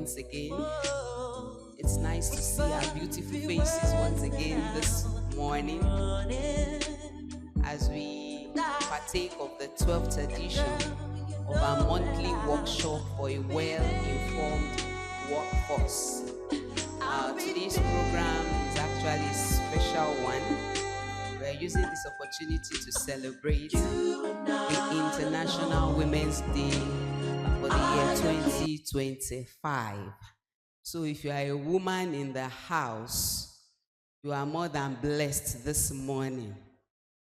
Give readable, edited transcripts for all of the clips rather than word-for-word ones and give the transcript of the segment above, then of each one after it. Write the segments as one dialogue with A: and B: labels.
A: once again. It's nice to see our beautiful faces once again this morning as we partake of the 12th edition of our monthly workshop for a well-informed workforce. Today's program is actually a special one. We're using this opportunity to celebrate the International Women's Day for the year 2025. So if you are a woman in the house, you are more than blessed this morning.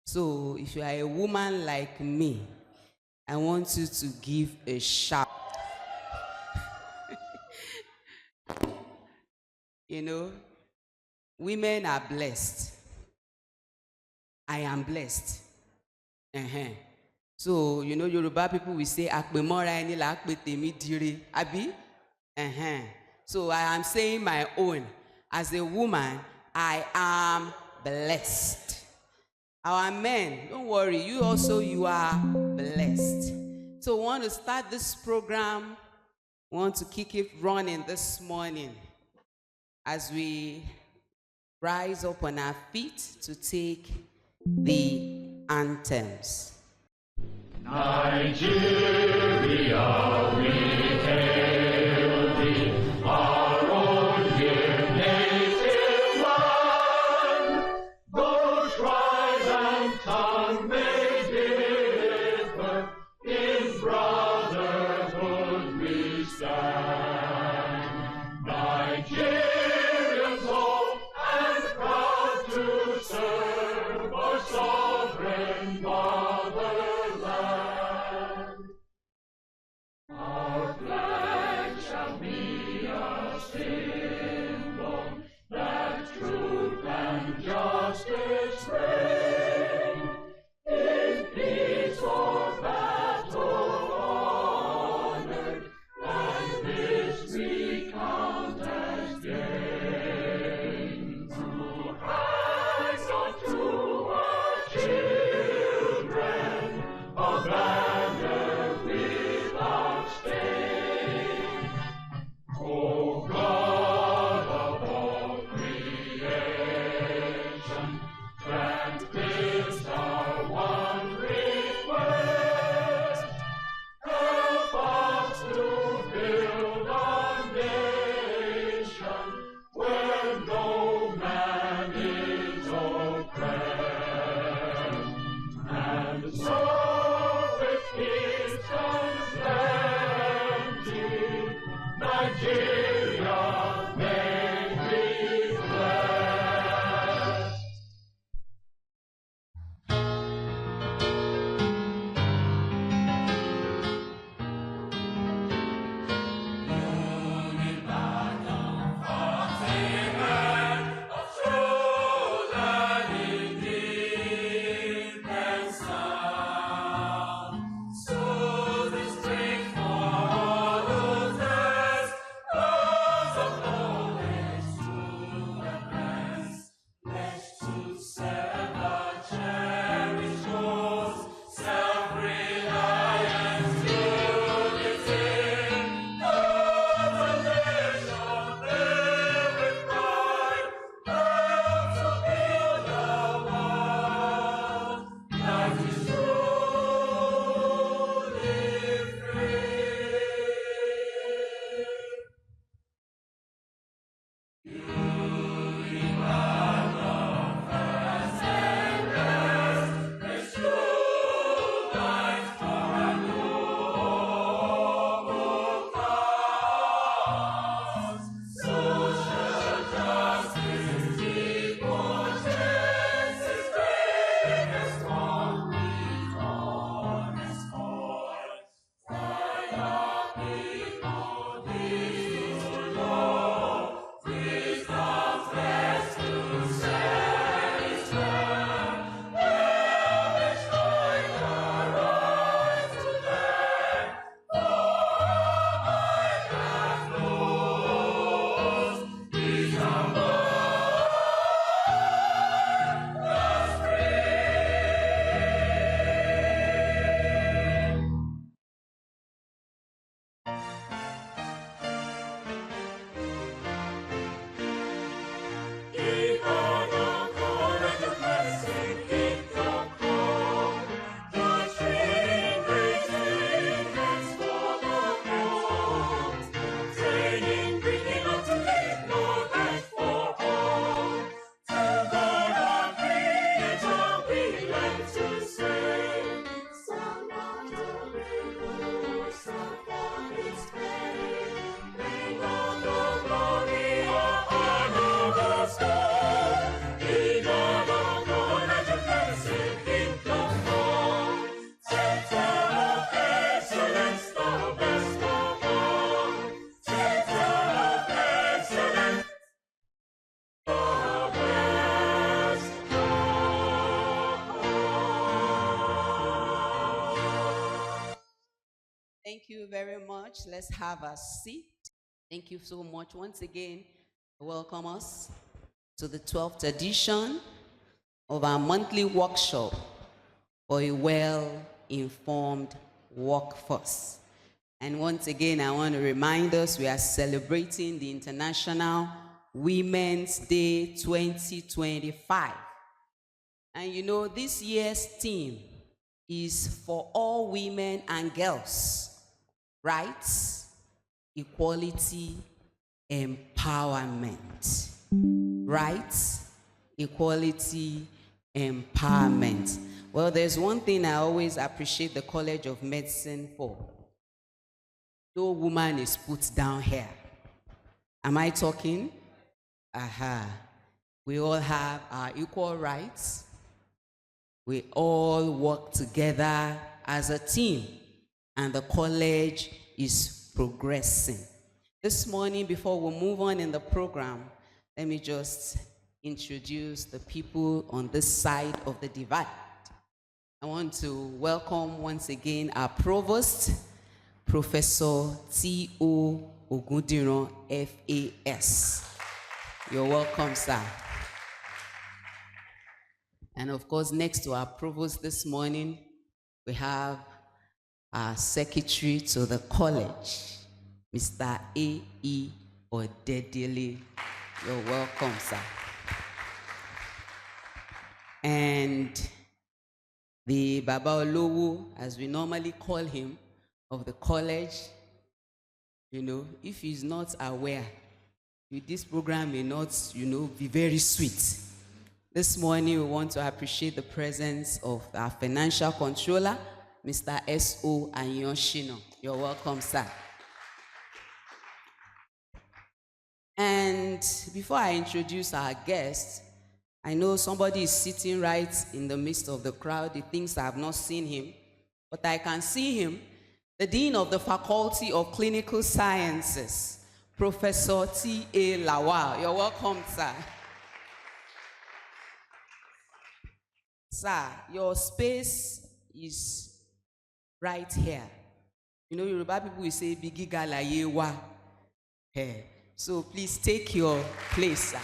A: So if you are a woman like me, I want you to give a shout. You know, women are blessed. I am blessed. So, you know, Yoruba people will say, Akpemora eni la akpe temi dire. Abi? So I am saying my own. As a woman, I am blessed. Our men, don't worry, you also, you are blessed. So we want to start this program. We want to kick it running this morning as we rise up on our feet to take the anthems.
B: Nigeria, we hail thee, our own dear native land. Though tribe and tongue may differ, in brotherhood we stand. Nigerians hope and proud to serve our sovereign motherland. Our flag shall be a symbol that truth and justice reign. In peace or battle honored, and this we count as gain. To hang on to our children a banner without stain. O God of all creation, grant
A: you very much. Let's have a seat. Thank you so much. Once again, welcome us to the 12th edition of our monthly workshop for a well-informed workforce. And once again, I want to remind us we are celebrating the International Women's Day 2025. And you know, this year's theme is for all women and girls: rights, equality, empowerment. Rights, equality, empowerment. Well, there's one thing I always appreciate the College of Medicine for. No woman is put down here. Am I talking? Aha. We all have our equal rights. We all work together as a team, and the college is progressing. This morning, before we move on in the program, let me just introduce the people on this side of the divide. I want to welcome once again our provost, Professor T.O. Ogundiran, FAS. You're welcome, sir. And of course, next to our provost this morning, we have our secretary to the college, Mr. A.E. Odedele. You're welcome, sir. And the Baba Olowo, as we normally call him, of the college, you know, if he's not aware, this program may not, be very sweet. This morning, we want to appreciate the presence of our financial controller, Mr. S.O. Anyoshino. You're welcome, sir. And before I introduce our guest, I know somebody is sitting right in the midst of the crowd. He thinks I have not seen him, but I can see him, the Dean of the Faculty of Clinical Sciences, Professor T.A. Lawal. You're welcome, sir. Sir, your space is right here. You know, Yoruba people will say, Bigi gala yewa. Hey. So please take your place, sir.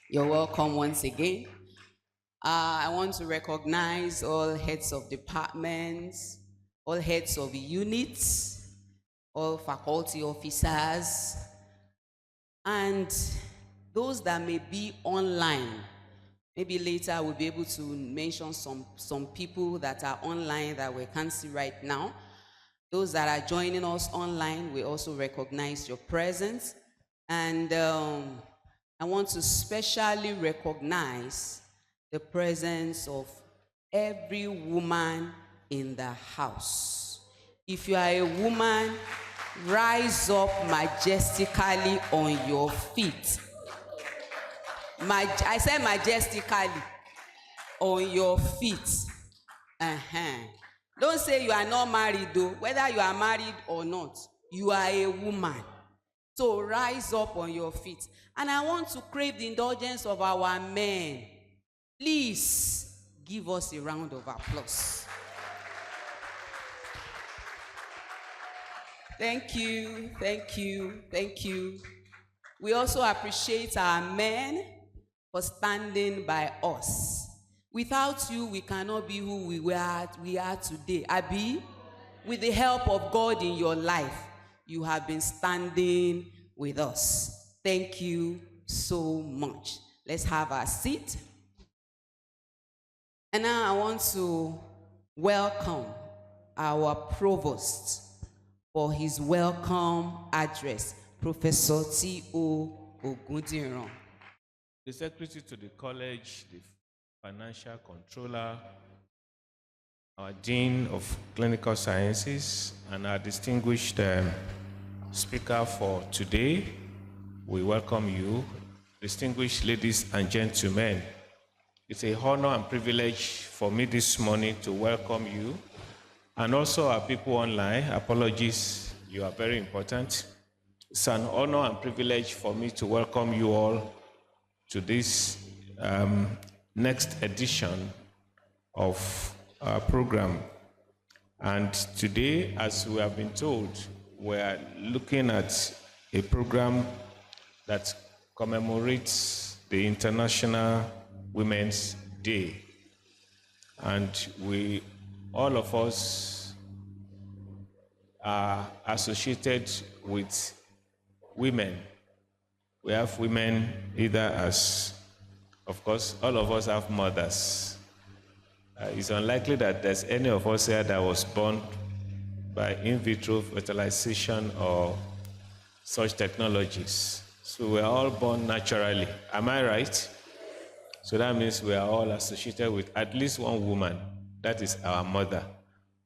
A: You're welcome once again. I want to recognize all heads of departments, all heads of units, all faculty officers, and those that may be online. Maybe later we'll be able to mention some people that are online that we can't see right now. Those that are joining us online, we also recognize your presence. And I want to specially recognize the presence of every woman in the house. If you are a woman, rise up majestically on your feet. I said majestically on your feet. Don't say you are not married though. Whether you are married or not, you are a woman. So rise up on your feet. And I want to crave the indulgence of our men. Please give us a round of applause. Thank you, thank you, thank you. We also appreciate our men for standing by us. Without you, we cannot be who we are today. Abi, with the help of God in your life, you have been standing with us. Thank you so much. Let's have our seat. And now I want to welcome our provost for his welcome address, Professor T.O. Ogundiran.
C: The secretary to the college, the financial controller, our dean of clinical sciences, and our distinguished speaker for today, we welcome you, distinguished ladies and gentlemen. It's an honor and privilege for me this morning to welcome you, and also our people online. Apologies, you are very important. It's an honor and privilege for me to welcome you all to this next edition of our program. And today, as we have been told, we're looking at a program that commemorates the International Women's Day. And all of us are associated with women. We have women either as, of course, all of us have mothers. It's unlikely that there's any of us here that was born by in vitro fertilization or such technologies. So we're all born naturally. Am I right? So that means we are all associated with at least one woman. That is our mother,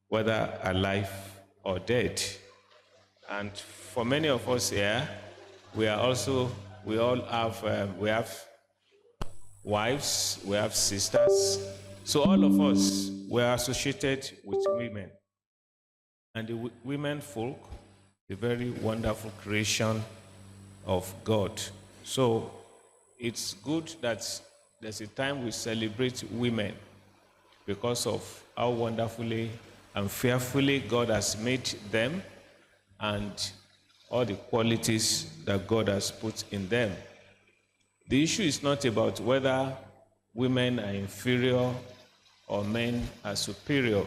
C: whether alive or dead. And for many of us here, we all have, we have wives, we have sisters. So all of us were associated with women. And the women folk, a very wonderful creation of God. So it's good that there's a time we celebrate women because of how wonderfully and fearfully God has made them and all the qualities that God has put in them. The issue is not about whether women are inferior or men are superior.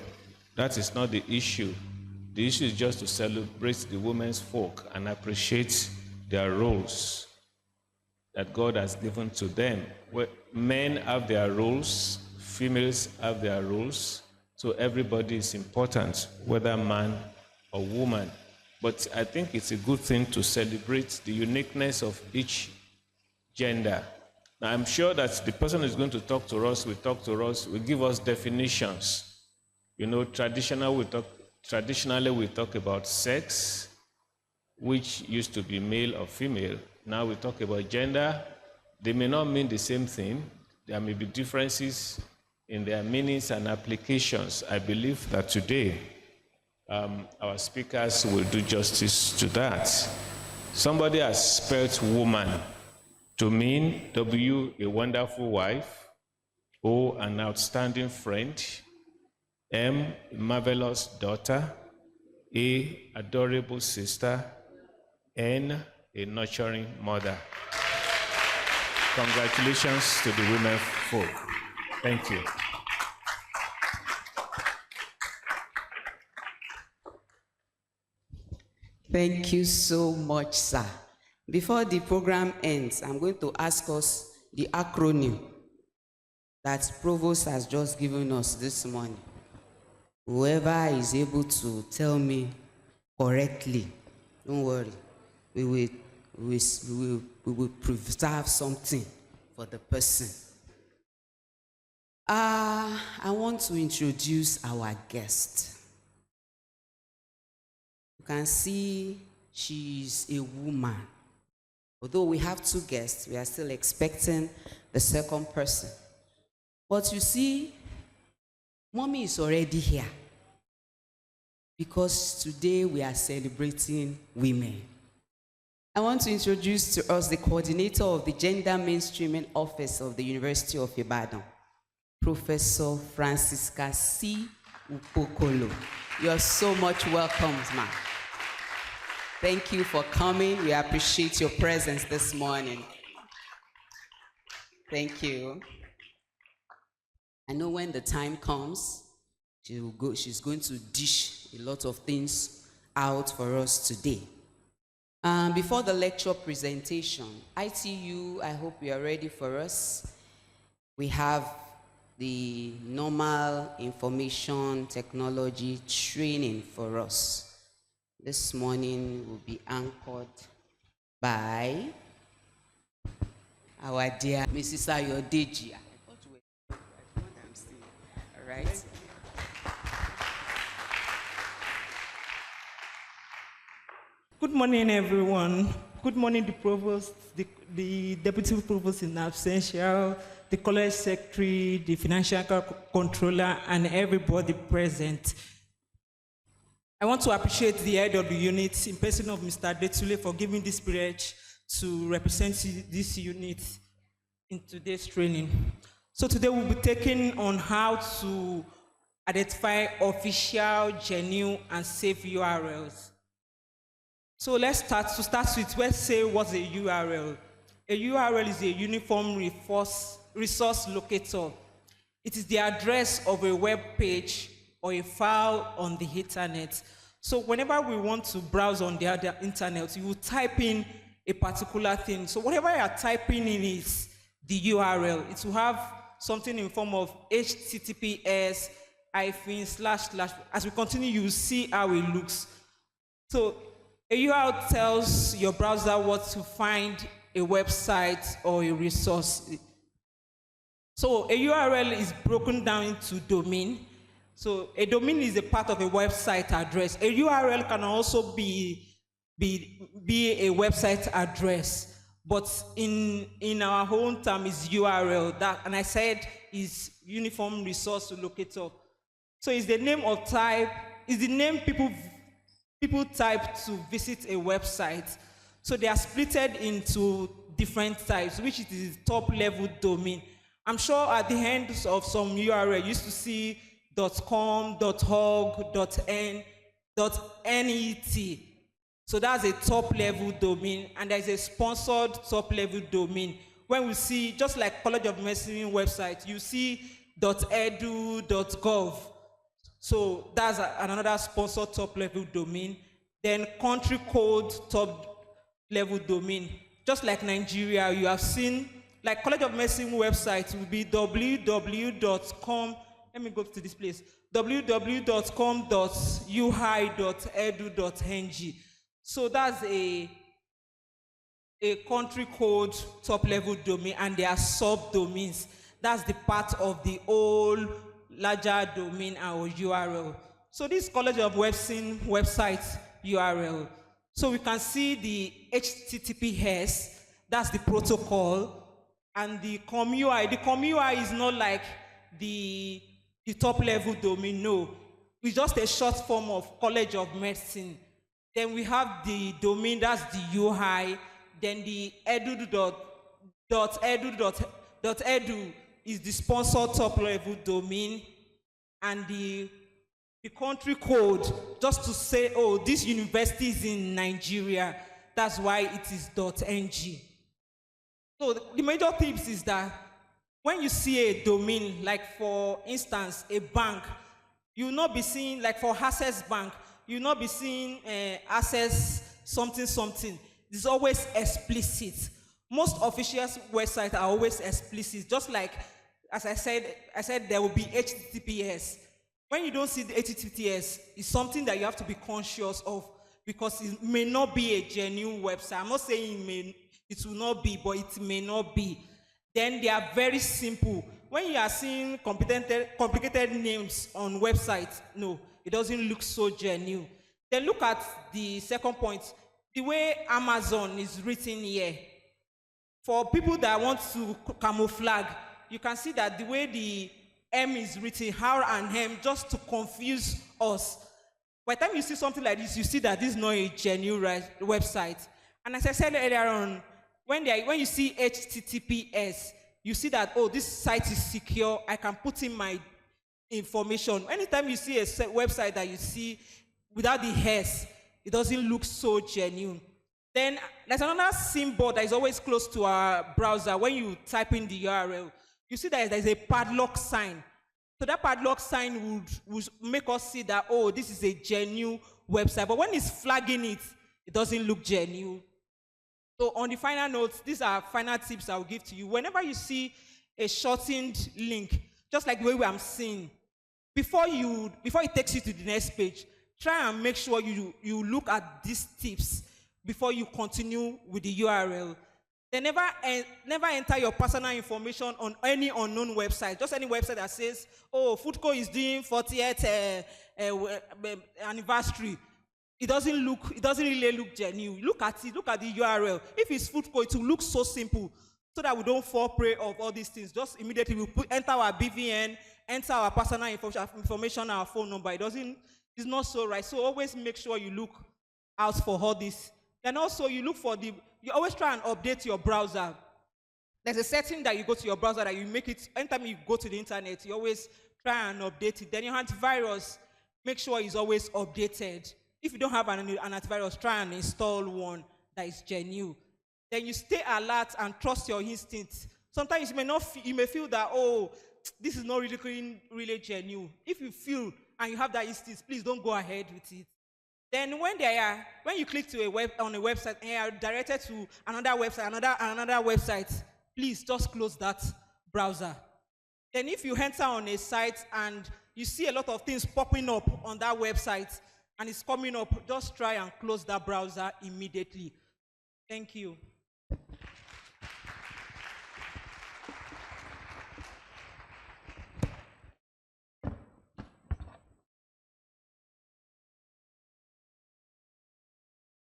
C: That is not the issue. The issue is just to celebrate the women's folk and appreciate their roles that God has given to them. Men have their roles, females have their roles, so everybody is important, whether man or woman. But I think it's a good thing to celebrate the uniqueness of each gender. Now, I'm sure that the person who's going to talk to us will give us definitions. You know, traditionally we talk about sex, which used to be male or female. Now we talk about gender. They may not mean the same thing. There may be differences in their meanings and applications. I believe that today our speakers will do justice to that. Somebody has spelled woman to mean W, a wonderful wife, O, an outstanding friend, M, a marvelous daughter, A, adorable sister, N, a nurturing mother. Congratulations to the women folk. Thank you.
A: Thank you so much, sir. Before the program ends, I'm going to ask us the acronym that Provost has just given us this morning. Whoever is able to tell me correctly, don't worry, we will preserve something for the person. I want to introduce our guest. You can see she's a woman. Although we have two guests, we are still expecting the second person. But you see, mommy is already here because today we are celebrating women. I want to introduce to us the coordinator of the Gender Mainstreaming Office of the University of Ibadan, Professor Francisca C. Upokolo. You're so much welcome, ma'am. Thank you for coming. We appreciate your presence this morning. Thank you. I know when the time comes, she's going to dish a lot of things out for us today. Before the lecture presentation, ITU, I hope you are ready for us. We have the normal information technology training for us. This morning will be anchored by our dear Mrs. Ayodeji. All right.
D: Good morning, everyone. Good morning, the provost, the deputy provost in absentia, the college secretary, the financial controller, and everybody present. I want to appreciate the head of the unit in person of Mr. Detule for giving this privilege to represent this unit in today's training. So today we'll be taking on how to identify official, genuine, and safe URLs. So let's start with, let's say what's a URL. A URL is a uniform resource locator. It is the address of a web page or a file on the internet. So whenever we want to browse on the internet, you will type in a particular thing. So whatever you are typing in is the URL. It will have something in form of HTTPS / as we continue, you will see how it looks. So a URL tells your browser what to find a website or a resource. So a URL is broken down into domain. So a domain is a part of a website address. A URL can also be a website address, but in our own term is URL. That, and I said, is uniform resource locator. So it's the name of type, is the name people type to visit a website. So they are splitted into different types, which is top level domain. I'm sure at the end of some URL, you used to see .com, .org, .net. So that's a top level domain, and there's a sponsored top level domain. When we see, just like College of Medicine website, you see .edu, .gov. So that's another sponsored top level domain. Then country code top level domain. Just like Nigeria, you have seen, like College of Medicine website will be www.com. Let me go to this place. www.com.ui.edu.ng. So that's a country code top level domain, and there are subdomains. That's the part of the whole larger domain or URL. So this College of Medicine website URL. So we can see the HTTPS, that's the protocol, and the CoMUI. The CoMUI is not like the top level domain, no. It's just a short form of College of Medicine. Then we have the domain, that's the UI. Then the edu is the sponsored top level domain. And the country code, just to say, oh, this university is in Nigeria, that's why it is .ng. So the major tips is that when you see a domain, like for instance, a bank, you will not be seeing, like for Access Bank, you will not be seeing access something. It's always explicit. Most official websites are always explicit, just like, as I said there will be HTTPS. When you don't see the HTTPS, it's something that you have to be conscious of, because it may not be a genuine website. I'm not saying it will not be, but it may not be. Then they are very simple. When you are seeing complicated names on websites, no, it doesn't look so genuine. Then look at the second point, the way Amazon is written here. For people that want to camouflage, you can see that the way the M is written, R and M, just to confuse us. By the time you see something like this, you see that this is not a genuine website. And as I said earlier on, when you see HTTPS, you see that, oh, this site is secure. I can put in my information. Anytime you see a website that you see without the S, it doesn't look so genuine. Then there's another symbol that is always close to our browser. When you type in the URL, you see that there's a padlock sign. So that padlock sign would make us see that, oh, this is a genuine website. But when it's flagging it, it doesn't look genuine. So on the final notes, these are final tips I will give to you. Whenever you see a shortened link, just like the way I'm seeing, before it takes you to the next page, try and make sure you look at these tips before you continue with the URL. Then never enter your personal information on any unknown website. Just any website that says, oh, Foodco is doing 40th anniversary. It doesn't really look genuine. Look at it, look at the URL. If it's Foodco, it will look so simple, so that we don't fall prey of all these things. Just immediately we enter our BVN, enter our personal information, our phone number. It's not so right. So always make sure you look out for all this. And also you always try and update your browser. There's a setting that you go to your browser that you make it, anytime you go to the internet, you always try and update it. Then your antivirus, make sure it's always updated. If you don't have an antivirus, try and install one that is genuine. Then you stay alert and trust your instincts. Sometimes you may not you may feel that, oh, this is not really genuine. If you feel and you have that instinct, please don't go ahead with it. Then when you click to on a website and you are directed to another website, another website, please just close that browser. Then if you enter on a site and you see a lot of things popping up on that website and it's coming up, just try and close that browser immediately. Thank you.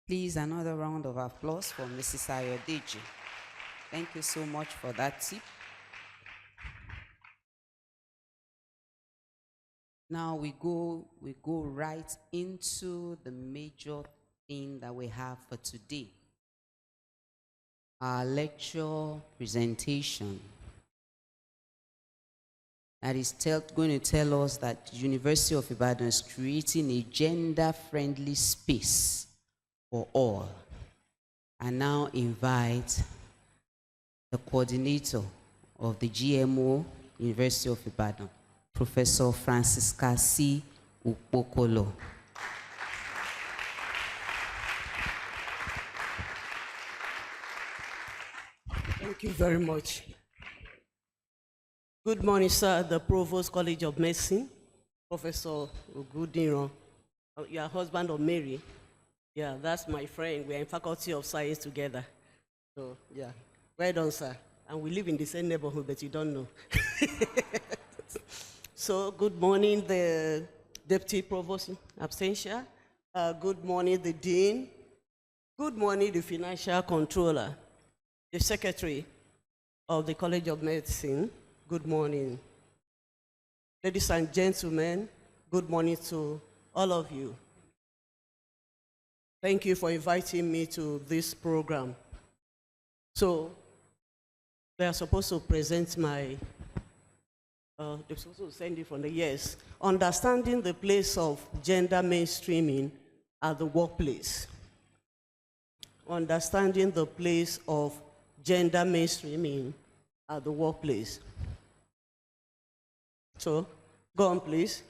A: Please, another round of applause for Mrs. Ayodeji. Thank you so much for that tip. Now we go right into the major thing that we have for today. Our lecture presentation. That is going to tell us that the University of Ibadan is creating a gender-friendly space for all. I now invite the coordinator of the GMO, University of Ibadan, Professor Francisca C. Upokolo.
E: Thank you very much. Good morning, sir, the Provost College of Medicine, Professor Ogudinran, your husband of Mary. Yeah, that's my friend. We're in Faculty of Science together. So, yeah, well done, sir. And we live in the same neighborhood, but you don't know. So, good morning, the Deputy Provost Absentia. Good morning, the Dean. Good morning, the Financial Controller, the Secretary of the College of Medicine. Good morning. Ladies and gentlemen, good morning to all of you. Thank you for inviting me to this program. So, they are supposed to present my, they're supposed to send it from the yes. Understanding the place of gender mainstreaming at the workplace. Understanding the place of gender mainstreaming at the workplace. So, go on, please.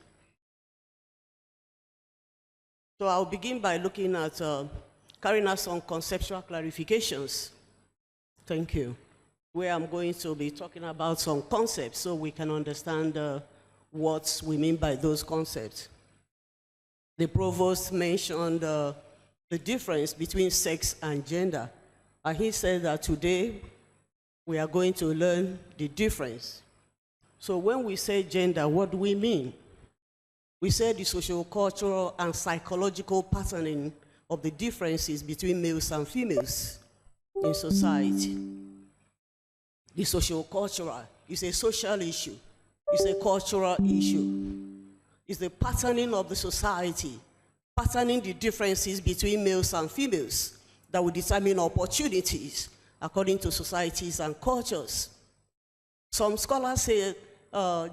E: So I'll begin by looking at carrying out some conceptual clarifications. Thank you. Where I'm going to be talking about some concepts so we can understand what we mean by those concepts. The provost mentioned the difference between sex and gender. And he said that today we are going to learn the difference. So when we say gender, what do we mean? We say the socio-cultural and psychological patterning of the differences between males and females in society. The socio-cultural is a social issue. It's a cultural issue. It's the patterning of the society, patterning the differences between males and females that will determine opportunities according to societies and cultures. Some scholars say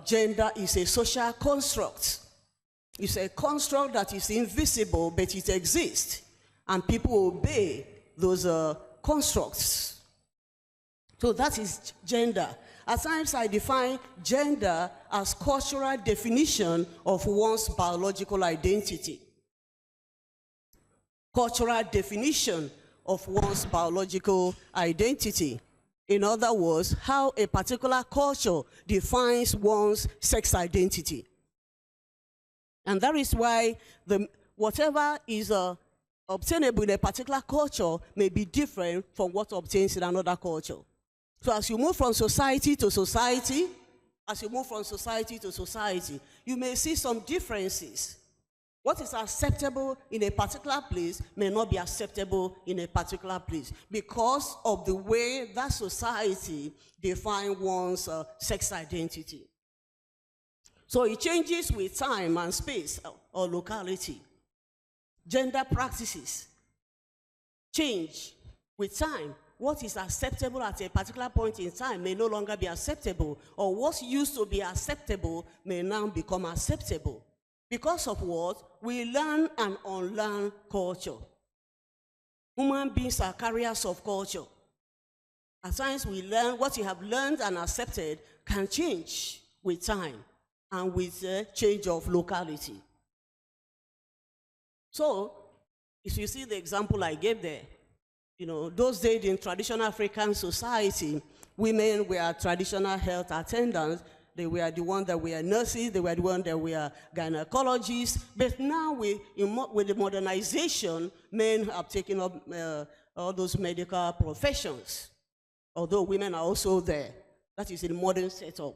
E: gender is a social construct. It's a construct that is invisible, but it exists, and people obey those constructs. So that is gender. At times I define gender as cultural definition of one's biological identity. Cultural definition of one's biological identity. In other words, how a particular culture defines one's sex identity. And that is why whatever is obtainable in a particular culture may be different from what obtains in another culture. So as you move from society to society, you may see some differences. What is acceptable in a particular place may not be acceptable in a particular place because of the way that society defines one's sex identity. So it changes with time and space or locality. Gender practices change with time what is acceptable at a particular point in time may no longer be acceptable, or what used to be acceptable may now become acceptable. Because of what? We learn and unlearn culture. Human beings are carriers of culture. At times we learn what you have learned and accepted can change with time and with the change of locality. So, if you see the example I gave there, you know, those days in traditional African society, women were traditional health attendants. They were the ones that were nurses, they were the ones that were gynecologists. But now, with the modernization, men have taken up all those medical professions, although women are also there. That is in modern setup.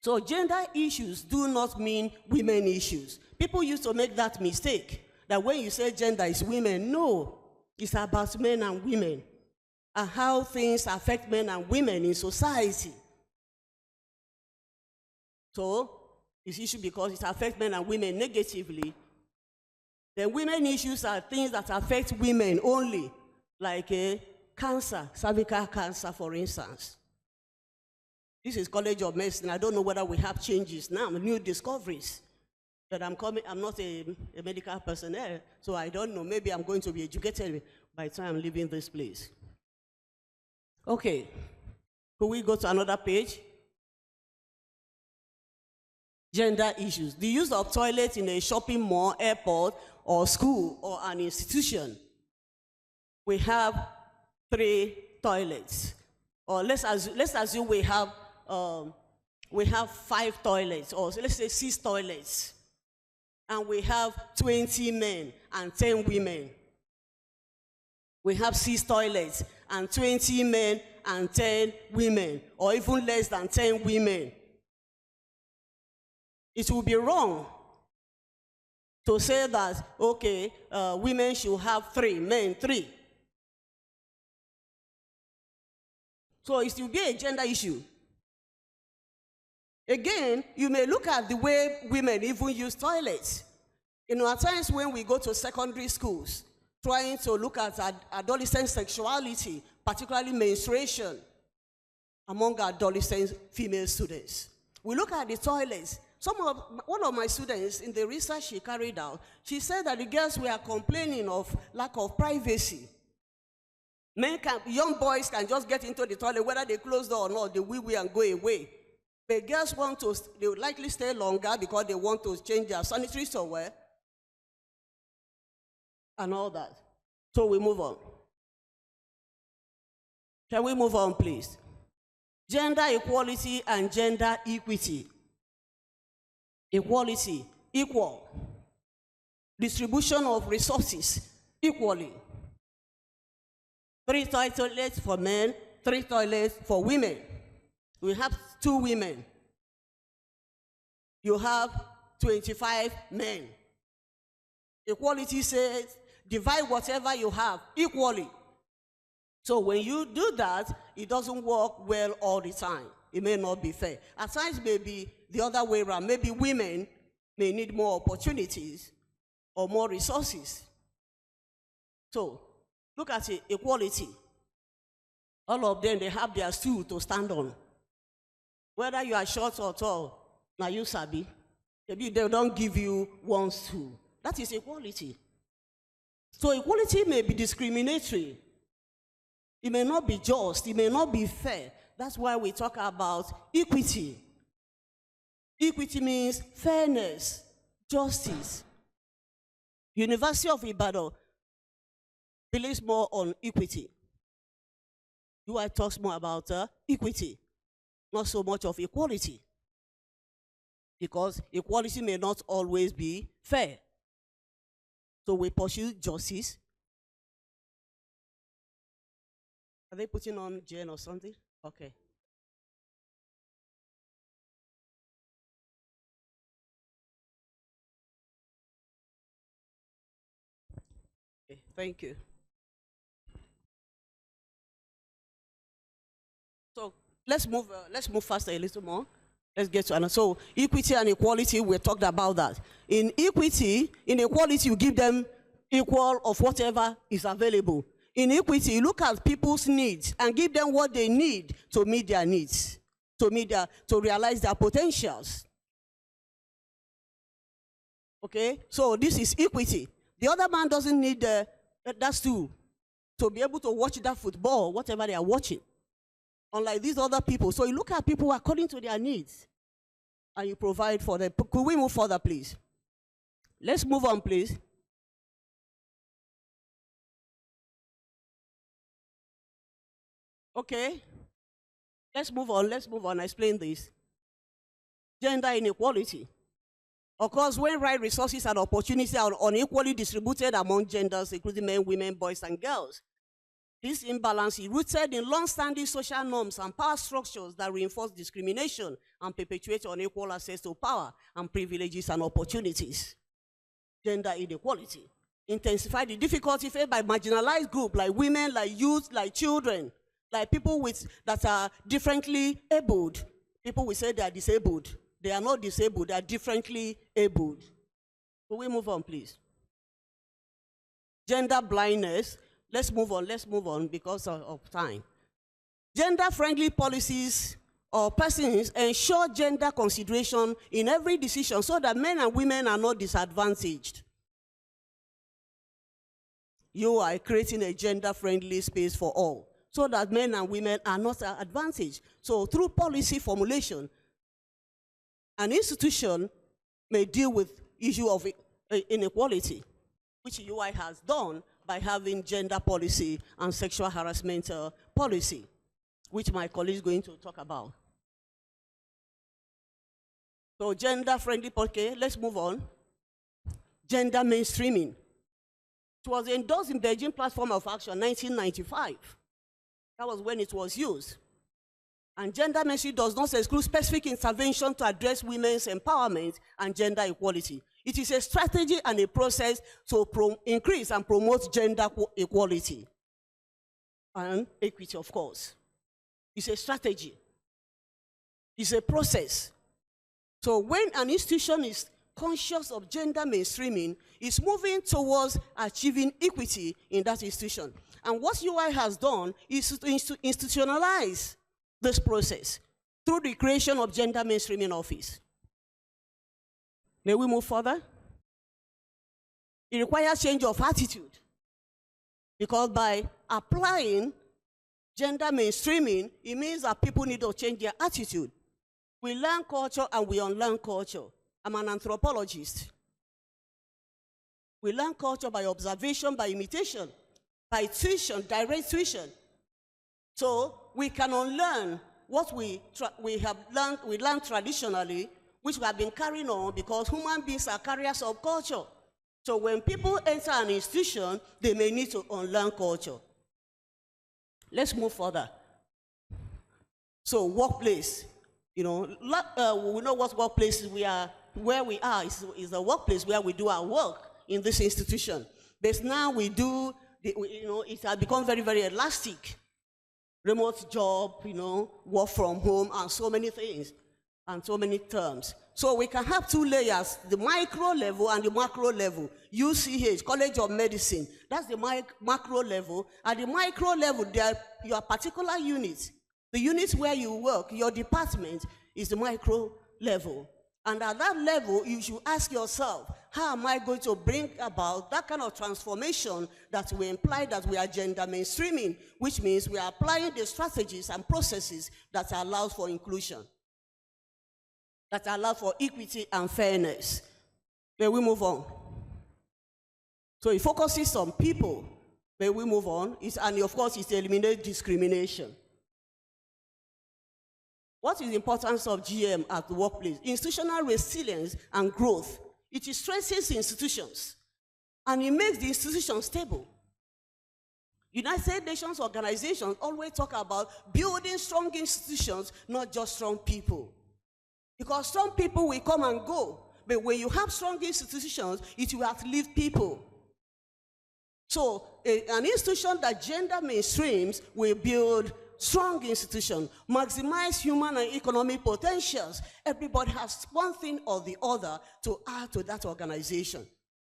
E: So gender issues do not mean women issues. People used to make that mistake, that when you say gender is women, no, it's about men and women, and how things affect men and women in society. So, it's issue because it affects men and women negatively. The women issues are things that affect women only, like cancer, cervical cancer, for instance. This is College of Medicine. I don't know whether we have changes now, new discoveries. But I'm not a medical personnel, so I don't know. Maybe I'm going to be educated by the time I'm leaving this place. Okay, could we go to another page? Gender issues. The use of toilets in a shopping mall, airport, or school, or an institution. We have 3 toilets. Or let's assume we have 5 toilets, or let's say 6 toilets. And we have 20 men and 10 women. We have 6 toilets and 20 men and 10 women, or even less than 10 women. It would be wrong to say that, okay, women should have 3, men 3. So it will be a gender issue. Again, you may look at the way women even use toilets. You know, at times when we go to secondary schools, trying to look at adolescent sexuality, particularly menstruation, among adolescent female students, we look at the toilets. One of my students, in the research she carried out, she said that the girls were complaining of lack of privacy. Young boys can just get into the toilet, whether they close the door or not, they wee-wee and go away. But girls they would likely stay longer because they want to change their sanitary software and all that. So we move on. Can we move on, please? Gender equality and gender equity. Equality, equal. Distribution of resources, equally. 3 toilets for men, 3 toilets for women. We have 2 women. You have 25 men. Equality says, divide whatever you have equally. So when you do that, it doesn't work well all the time. It may not be fair. At times, maybe the other way around. Maybe women may need more opportunities or more resources. So, look at it, equality. All of them, they have their stool to stand on. Whether you are short or tall, now you sabi. Maybe they don't give you one stool. That is equality. So equality may be discriminatory. It may not be just. It may not be fair. That's why we talk about equity. Equity means fairness, justice. University of Ibadan believes more on equity. UI talks more about equity, not so much of equality. Because equality may not always be fair. So we pursue justice. Are they putting on Jen or something? Okay. Okay, thank you. So let's move faster a little more. Let's get to another. So equity and equality, we talked about that. In equity, in equality, you give them equal of whatever is available. In equity, you look at people's needs and give them what they need to meet their needs, to realize their potentials. Okay, so this is equity. The other man doesn't need that stool to be able to watch that football, whatever they are watching. Unlike these other people. So you look at people according to their needs and you provide for them. Could we move further, please? Let's move on, please. Okay, let's move on, explain this. Gender inequality. Of course, when right resources and opportunities are unequally distributed among genders, including men, women, boys, and girls, this imbalance is rooted in long-standing social norms and power structures that reinforce discrimination and perpetuate unequal access to power and privileges and opportunities. Gender inequality intensify the difficulty faced by marginalized groups like women, like youth, like children, like people that are differently abled. People will say they are disabled. They are not disabled, they are differently abled. Can we move on, please? Gender blindness. Let's move on because of time. Gender-friendly policies or persons ensure gender consideration in every decision so that men and women are not disadvantaged. You are creating a gender-friendly space for all so that men and women are not advantaged. So through policy formulation, an institution may deal with issue of inequality, which UI has done by having gender policy and sexual harassment policy, which my colleague is going to talk about. So gender-friendly, okay, let's move on. Gender mainstreaming. It was endorsed in Beijing Platform of Action 1995. That was when it was used. And gender mainstream does not exclude specific intervention to address women's empowerment and gender equality. It is a strategy and a process to increase and promote gender equality and equity, of course. It's a strategy. It's a process. So when an institution is conscious of gender mainstreaming, it's moving towards achieving equity in that institution. And what UI has done is to institutionalize this process through the creation of gender mainstreaming office. May we move further? It requires change of attitude because by applying gender mainstreaming, it means that people need to change their attitude. We learn culture and we unlearn culture. I'm an anthropologist. We learn culture by observation, by imitation, by tuition, direct tuition. So we can unlearn what we learned traditionally, which we have been carrying on because human beings are carriers of culture. So when people enter an institution, they may need to unlearn culture. Let's move further. So workplace, we know what workplace we are, where we are is the workplace where we do our work in this institution. But now we do, it has become very, very elastic. Remote job, work from home, and so many things, and so many terms. So we can have two layers, the micro level and the macro level. UCH, College of Medicine, that's the macro level. At the micro level, there are your particular units. The units where you work, your department, is the micro level. And at that level, you should ask yourself, how am I going to bring about that kind of transformation that will imply that we are gender mainstreaming, which means we are applying the strategies and processes that allow for inclusion, that allow for equity and fairness. May we move on? So it focuses on people. May we move on? And of course, it eliminates discrimination. What is the importance of GM at the workplace? Institutional resilience and growth. It strengthens institutions, and it makes the institution stable. United Nations organizations always talk about building strong institutions, not just strong people. Because strong people will come and go, but when you have strong institutions, it will outlive people. So an institution that gender mainstreams will build strong institution, maximize human and economic potentials. Everybody has one thing or the other to add to that organization.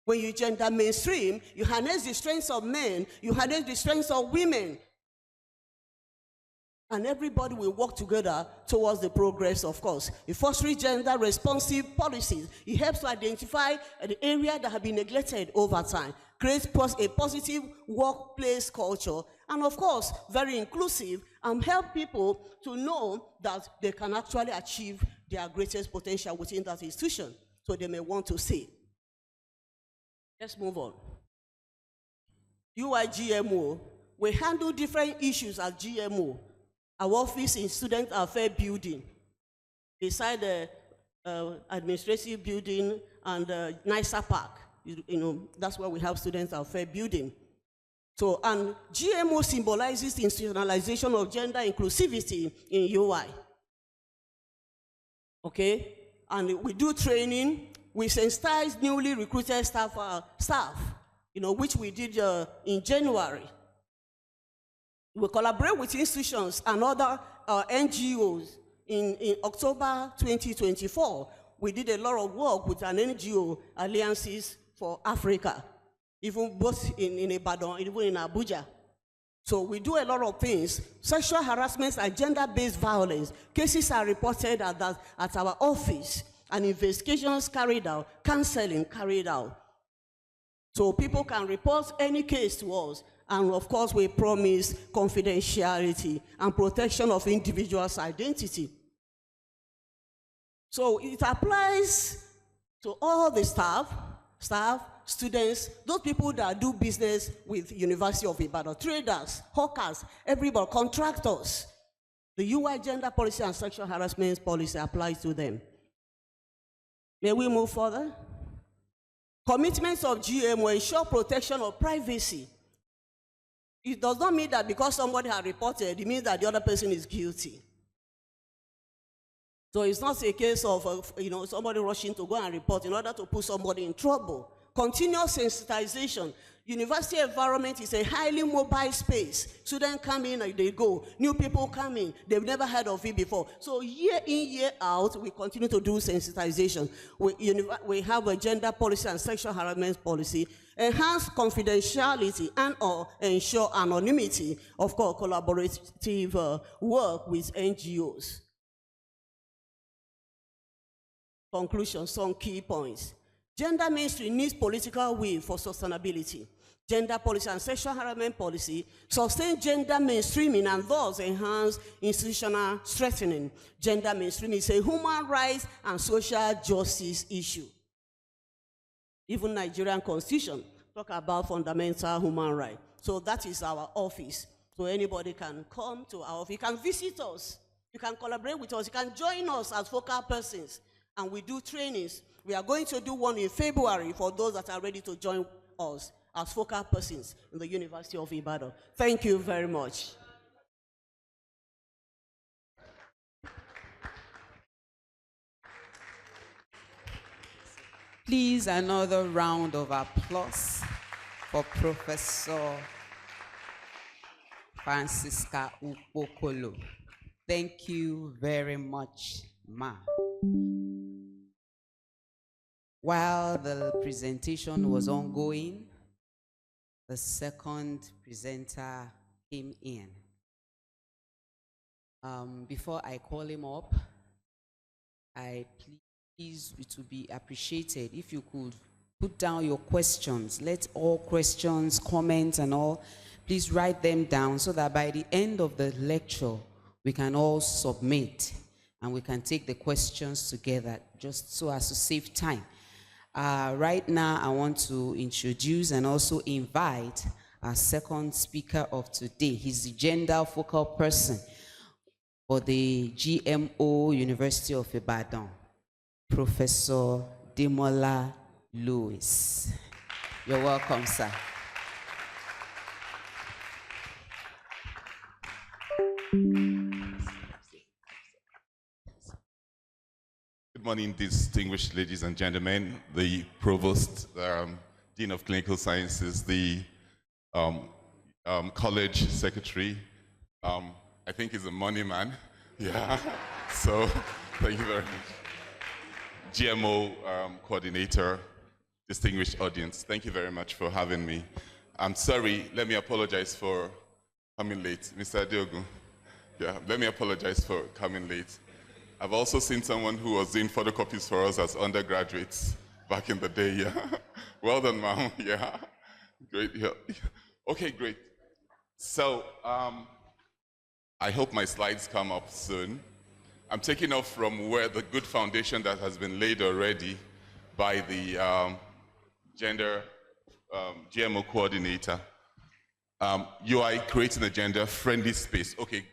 E: When you gender mainstream, you harness the strengths of men, you harness the strengths of women. And everybody will work together towards the progress, of course. It fosters gender responsive policies. It helps to identify the area that have been neglected over time, creates a positive workplace culture, and of course, very inclusive, and help people to know that they can actually achieve their greatest potential within that institution. So they may want to say. Let's move on. UIGMO. We handle different issues at GMO. Our office in Student Affairs Building, beside the administrative building and NISA Park. You know, that's where we have Student Affairs Building. So, and GMO symbolizes the institutionalization of gender inclusivity in UI. Okay? And we do training. We sensitize newly recruited staff, you know, which we did in January. We collaborate with institutions and other NGOs in October 2024. We did a lot of work with an NGO, Alliances for Africa, even both in Ibadan, even in Abuja. So we do a lot of things. Sexual harassment and gender-based violence. Cases are reported at our office, and investigations carried out, counseling carried out. So people can report any case to us. And of course, we promise confidentiality and protection of individuals' identity. So it applies to all the staff, students, those people that do business with University of Ibadan, traders, hawkers, everybody, contractors. The UI gender policy and sexual harassment policy applies to them. May we move further? Commitments of GMO ensure protection of privacy. It does not mean that because somebody has reported, it means that the other person is guilty. So it's not a case of you know, somebody rushing to go and report in order to put somebody in trouble. Continuous sensitization. University environment is a highly mobile space. Students come in and they go. New people come in. They've never heard of it before. So year in, year out, we continue to do sensitization. We have a gender policy and sexual harassment policy. Enhance confidentiality and or ensure anonymity. Of course, collaborative work with NGOs. Conclusion, some key points. Gender mainstream needs political will for sustainability. Gender policy and sexual harassment policy sustain gender mainstreaming and thus enhance institutional strengthening. Gender mainstreaming is a human rights and social justice issue. Even Nigerian Constitution talk about fundamental human rights. So that is our office. So anybody can come to our office. You can visit us. You can collaborate with us. You can join us as focal persons. And we do trainings. We are going to do one in February for those that are ready to join us as focal persons in the University of Ibadan. Thank you very much.
A: Please, another round of applause for Professor Francisca Upokolo. Thank you very much, ma. While the presentation was ongoing, the second presenter came in. Before I call him up, please, it would be appreciated if you could put down your questions. Let all questions, comments, and all, please write them down so that by the end of the lecture, we can all submit and we can take the questions together, just so as to save time. Right now, I want to introduce and also invite our second speaker of today. He's the gender focal person for the GMO University of Ibadan, Professor Demola Lewis. You're welcome, sir.
F: Good morning, distinguished ladies and gentlemen, the Provost, Dean of Clinical Sciences, the College Secretary. I think he's a money man. Yeah, so thank you very much. GMO Coordinator, distinguished audience. Thank you very much for having me. I'm sorry, let me apologize for coming late. Mr. Diogo, yeah, let me apologize for coming late. I've also seen someone who was doing photocopies for us as undergraduates back in the day, yeah. Well done, ma'am, yeah. Great, yeah. Okay, great. So, I hope my slides come up soon. I'm taking off from where the good foundation that has been laid already by the gender GMO coordinator. UI, creating a gender-friendly space. Okay,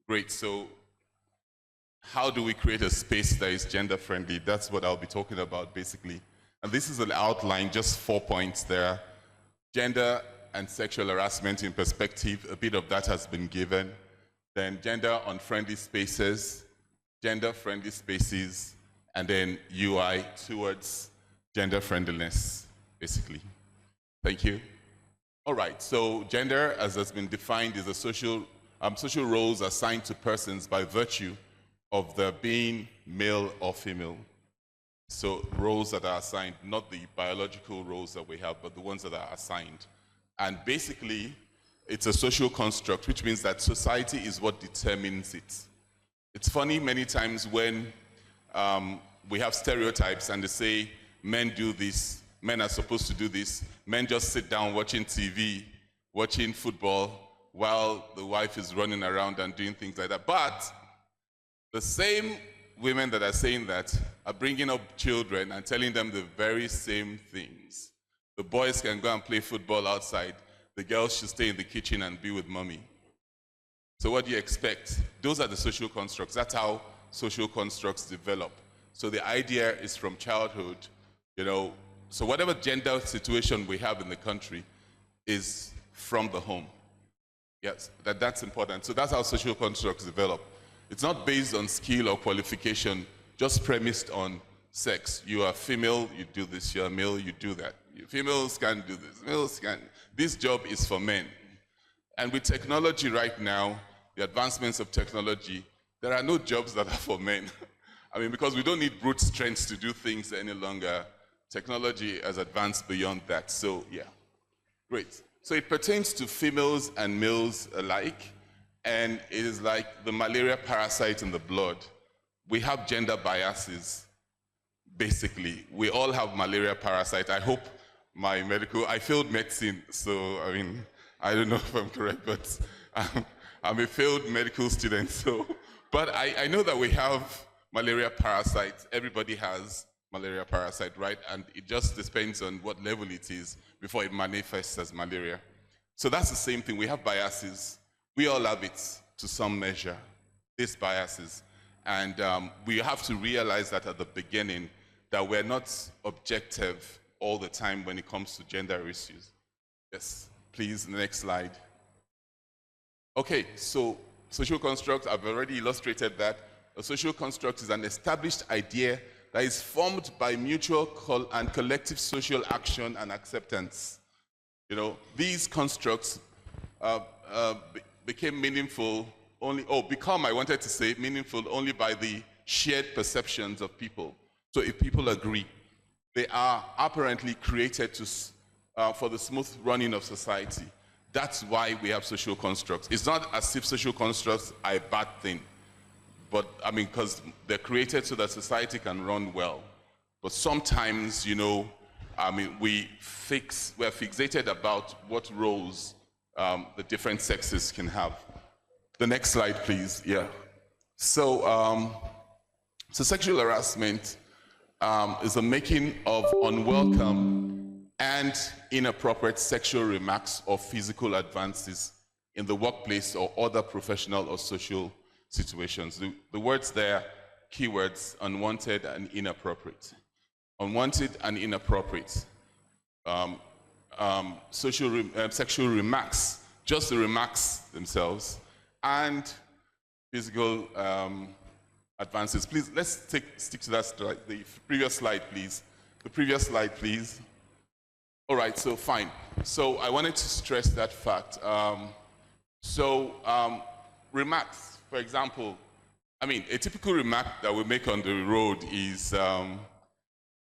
F: great. So how do we create a space that is gender-friendly? That's what I'll be talking about, basically. And this is an outline, just 4 points there. Gender and sexual harassment in perspective, a bit of that has been given. Then gender-unfriendly spaces, gender-friendly spaces, and then UI towards gender-friendliness, basically. Thank you. All right, so gender, as has been defined, is a social roles assigned to persons by virtue of their being male or female. So roles that are assigned, not the biological roles that we have, but the ones that are assigned. And basically, it's a social construct, which means that society is what determines it. It's funny many times when we have stereotypes and they say men do this, men are supposed to do this, men just sit down watching TV, watching football, while the wife is running around and doing things like that. But the same women that are saying that are bringing up children and telling them the very same things. The boys can go and play football outside. The girls should stay in the kitchen and be with mommy. So what do you expect? Those are the social constructs. That's how social constructs develop. So the idea is from childhood, you know, so whatever gender situation we have in the country is from the home. Yes, that's important. So that's how social constructs develop. It's not based on skill or qualification, just premised on sex. You are female, you do this. You are male, you do that. Females can do this. Males can. This job is for men. And with technology right now, the advancements of technology, there are no jobs that are for men. I mean, because we don't need brute strength to do things any longer. Technology has advanced beyond that. So, yeah, great. So it pertains to females and males alike. And it is like the malaria parasite in the blood. We have gender biases, basically. We all have malaria parasite. I hope I failed medicine, so I mean, I don't know if I'm correct, but I'm a failed medical student, so. But I know that we have malaria parasite. Everybody has malaria parasite, right? And it just depends on what level it is before it manifests as malaria. So that's the same thing. We have biases. We all have it to some measure, these biases. And we have to realize that at the beginning, that we're not objective all the time when it comes to gender issues. Yes, please, next slide. Okay, so social construct, I've already illustrated that. A social construct is an established idea that is formed by mutual and collective social action and acceptance. You know, these constructs became meaningful meaningful only by the shared perceptions of people. So if people agree, they are apparently created for the smooth running of society. That's why we have social constructs. It's not as if social constructs are a bad thing, but I mean, because they're created so that society can run well. But sometimes, you know, I mean, we're fixated about what roles the different sexes can have. The next slide, please. Yeah. So, so sexual harassment is the making of unwelcome and inappropriate sexual remarks or physical advances in the workplace or other professional or social situations. The words there, keywords, unwanted and inappropriate. Unwanted and inappropriate. Sexual remarks, just the remarks themselves, and physical advances. Please, let's stick to that slide. The previous slide, please. The previous slide, please. All right, so fine. So I wanted to stress that fact. Remarks, for example, I mean, a typical remark that we make on the road is,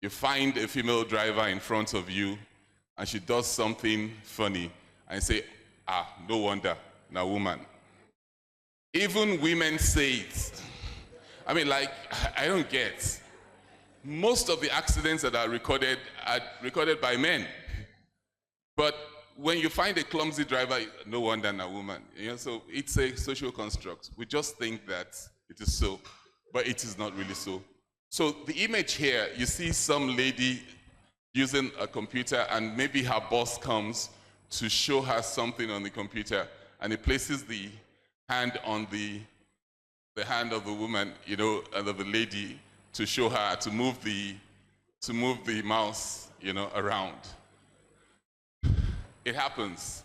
F: You find a female driver in front of you, and she does something funny, and you say, no wonder, na woman. Even women say it. I mean, like, I don't get. Most of the accidents that are recorded by men. But when you find a clumsy driver, no wonder na woman. You know, so it's a social construct. We just think that it is so, but it is not really so. So the image here, you see some lady using a computer, and maybe her boss comes to show her something on the computer, and he places the hand on the hand of the woman, you know, and of the lady, to show her to move the mouse, you know, around. It happens.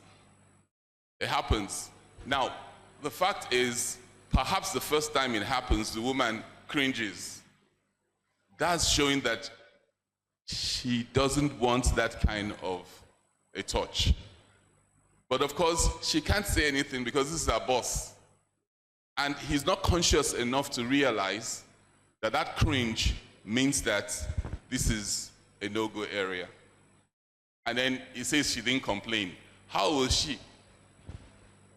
F: It happens. Now, the fact is, perhaps the first time it happens, the woman cringes. That's showing that she doesn't want that kind of a touch. But of course, she can't say anything because this is her boss. And he's not conscious enough to realize that that cringe means that this is a no-go area. And then he says she didn't complain. How will she?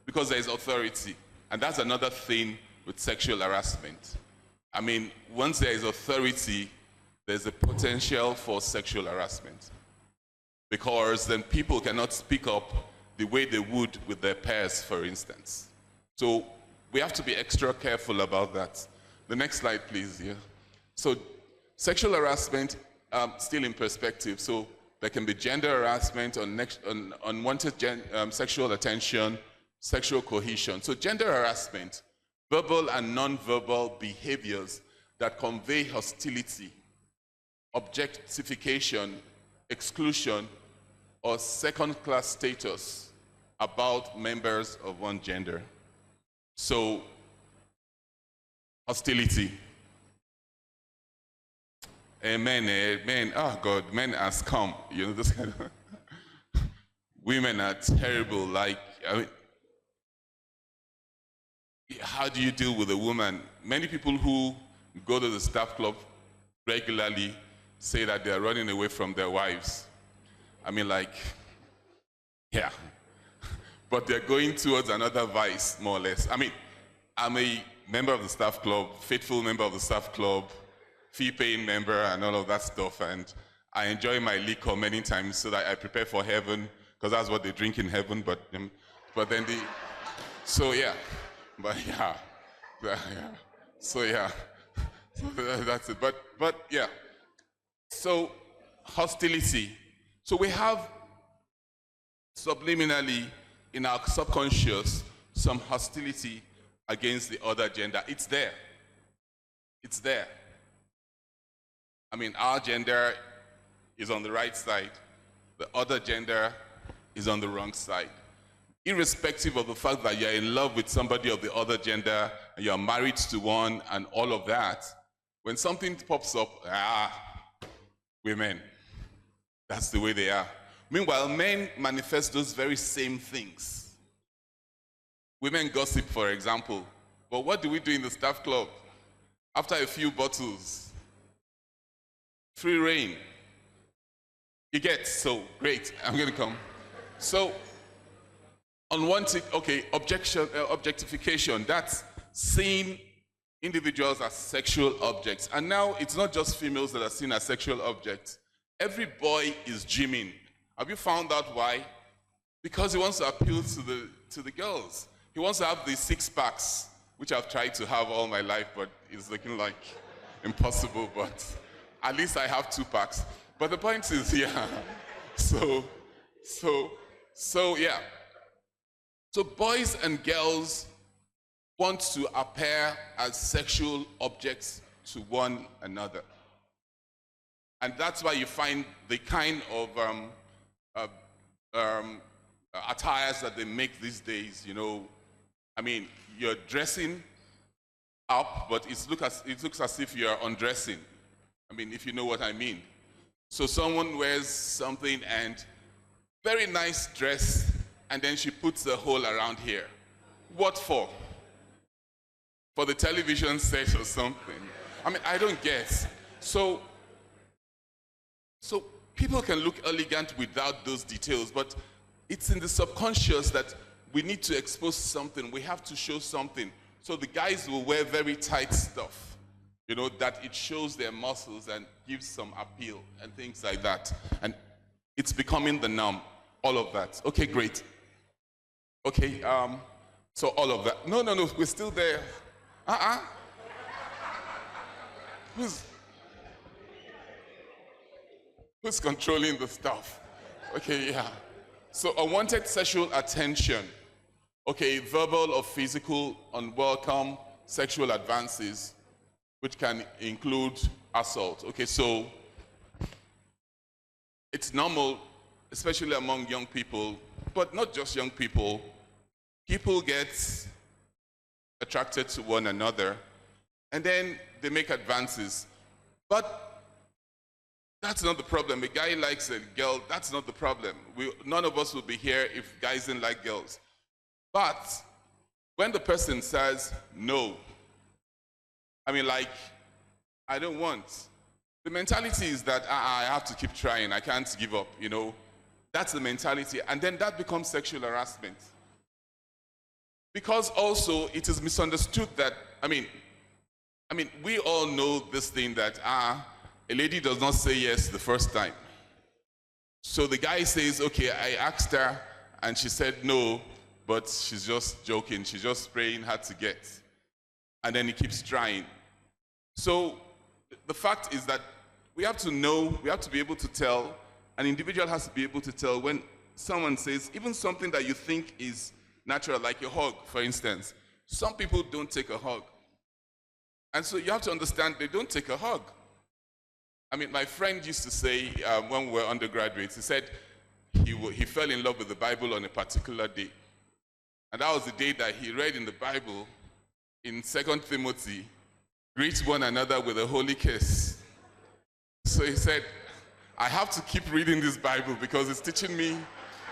F: Because there is authority. And that's another thing with sexual harassment. I mean, once there is authority, there's a potential for sexual harassment. Because then people cannot speak up the way they would with their peers, for instance. So we have to be extra careful about that. The next slide, please. Yeah. So sexual harassment, still in perspective. So there can be gender harassment, unwanted sexual attention, sexual cohesion. So gender harassment, verbal and non-verbal behaviors that convey hostility, objectification, exclusion, or second-class status about members of one gender. So, hostility. Amen, amen. Oh God, men are scum. You know, this kind of women are terrible. Like, I mean, how do you deal with a woman? Many people who go to the staff club regularly say that they are running away from their wives. I mean, like, yeah. But they're going towards another vice, more or less. I mean, I'm a member of the staff club, faithful member of the staff club, fee-paying member, and all of that stuff. And I enjoy my liquor many times so that I prepare for heaven, because that's what they drink in heaven. But then so yeah. But yeah. So yeah. That's it. But yeah. So hostility. So we have subliminally in our subconscious some hostility against the other gender. It's there. It's there. I mean, our gender is on the right side. The other gender is on the wrong side. Irrespective of the fact that you're in love with somebody of the other gender, and you're married to one, and all of that, when something pops up, women, that's the way they are. Meanwhile, men manifest those very same things. Women gossip, for example. But what do we do in the staff club? After a few bottles, free reign. You get, so great, I'm gonna come. So, unwanted, okay, objectification, that's seeing individuals as sexual objects. And now it's not just females that are seen as sexual objects. Every boy is gymming. Have you found out why? Because he wants to appeal to the girls. He wants to have these six packs, which I've tried to have all my life, but it's looking like impossible, but at least I have 2 packs. But the point is, yeah. So yeah. So boys and girls want to appear as sexual objects to one another. And that's why you find the kind of attires that they make these days, you know. I mean, you're dressing up, but it looks as if you're undressing. I mean, if you know what I mean. So someone wears something and very nice dress, and then she puts a hole around here. What for? For the television set or something? I mean, I don't guess. So So people can look elegant without those details, but it's in the subconscious that we need to expose something. We have to show something. So the guys will wear very tight stuff, you know, that it shows their muscles and gives some appeal and things like that. And it's becoming the norm, all of that. Okay, great. Okay, so all of that. No, we're still there. Who's controlling the stuff? Okay, yeah. So unwanted sexual attention. Okay, verbal or physical, unwelcome sexual advances, which can include assault. Okay, so it's normal, especially among young people, but not just young people. People get attracted to one another, and then they make advances. But that's not the problem. A guy likes a girl, that's not the problem. None of us would be here if guys didn't like girls. But when the person says no, I mean, like, I don't want, the mentality is that I have to keep trying, I can't give up, you know. That's the mentality, and then that becomes sexual harassment. Because also it is misunderstood that, I mean, we all know this thing that a lady does not say yes the first time. So the guy says, okay, I asked her and she said no, but she's just joking, she's just praying hard to get. And then he keeps trying. So the fact is that we have to know, we have to be able to tell, an individual has to be able to tell when someone says, even something that you think is natural, like a hug, for instance. Some people don't take a hug. And so you have to understand they don't take a hug. I mean, my friend used to say when we were undergraduates, he said he fell in love with the Bible on a particular day. And that was the day that he read in the Bible, in 2 Timothy, greet one another with a holy kiss. So he said, I have to keep reading this Bible because it's teaching me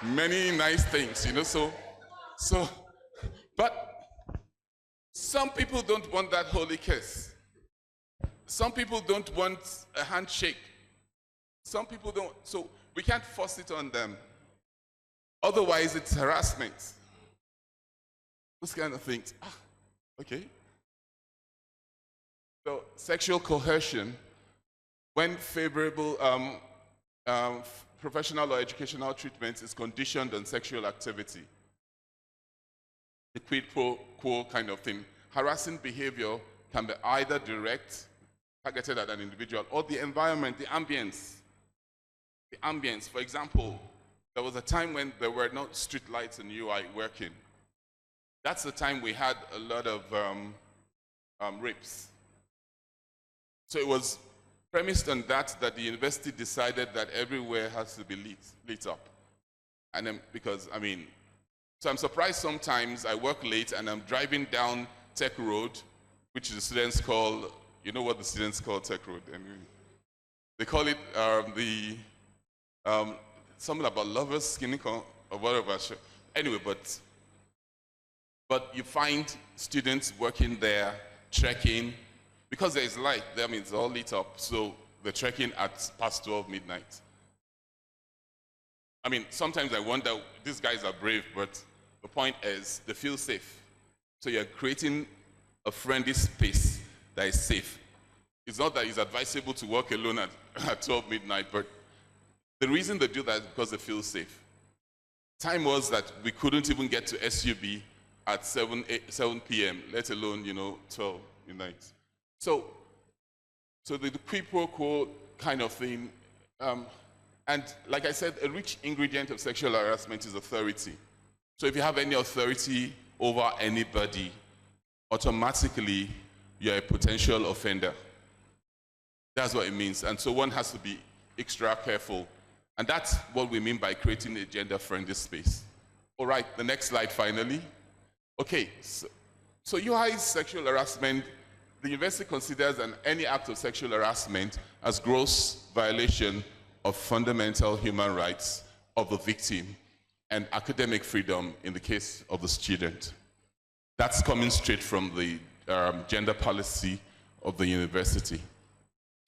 F: many nice things, you know. But some people don't want that holy kiss. Some people don't want a handshake. Some people don't, so we can't force it on them. Otherwise, it's harassment. Those kind of things. Okay. So, sexual coercion, when favorable professional or educational treatment is conditioned on sexual activity. The quid pro quo kind of thing. Harassing behavior can be either direct, targeted at an individual, or the environment, the ambience. The ambience, for example, there was a time when there were no street lights in UI working. That's the time we had a lot of rapes. So it was premised on that the university decided that everywhere has to be lit up. And then, because, I mean, so I'm surprised sometimes I work late and I'm driving down Tech Road, which the students call, you know what the students call Tech Road? Anyway, they call it something about lovers, skinny, or whatever. Anyway, but you find students working there, trekking, because there is light, that means it's all lit up, so they're trekking at past 12 midnight. I mean, sometimes I wonder, these guys are brave, but the point is, they feel safe. So you're creating a friendly space that is safe. It's not that it's advisable to walk alone at 12 midnight, but the reason they do that is because they feel safe. Time was that we couldn't even get to SUB at 7 p.m., let alone, 12 midnight. So the quid pro quo kind of thing, and like I said, a rich ingredient of sexual harassment is authority. So if you have any authority over anybody, automatically you're a potential offender. That's what it means. And so one has to be extra careful. And that's what we mean by creating a gender-friendly space. All right, the next slide finally. Okay, so UI sexual harassment, the university considers any act of sexual harassment as gross violation of fundamental human rights of the victim and academic freedom in the case of the student. That's coming straight from the gender policy of the university.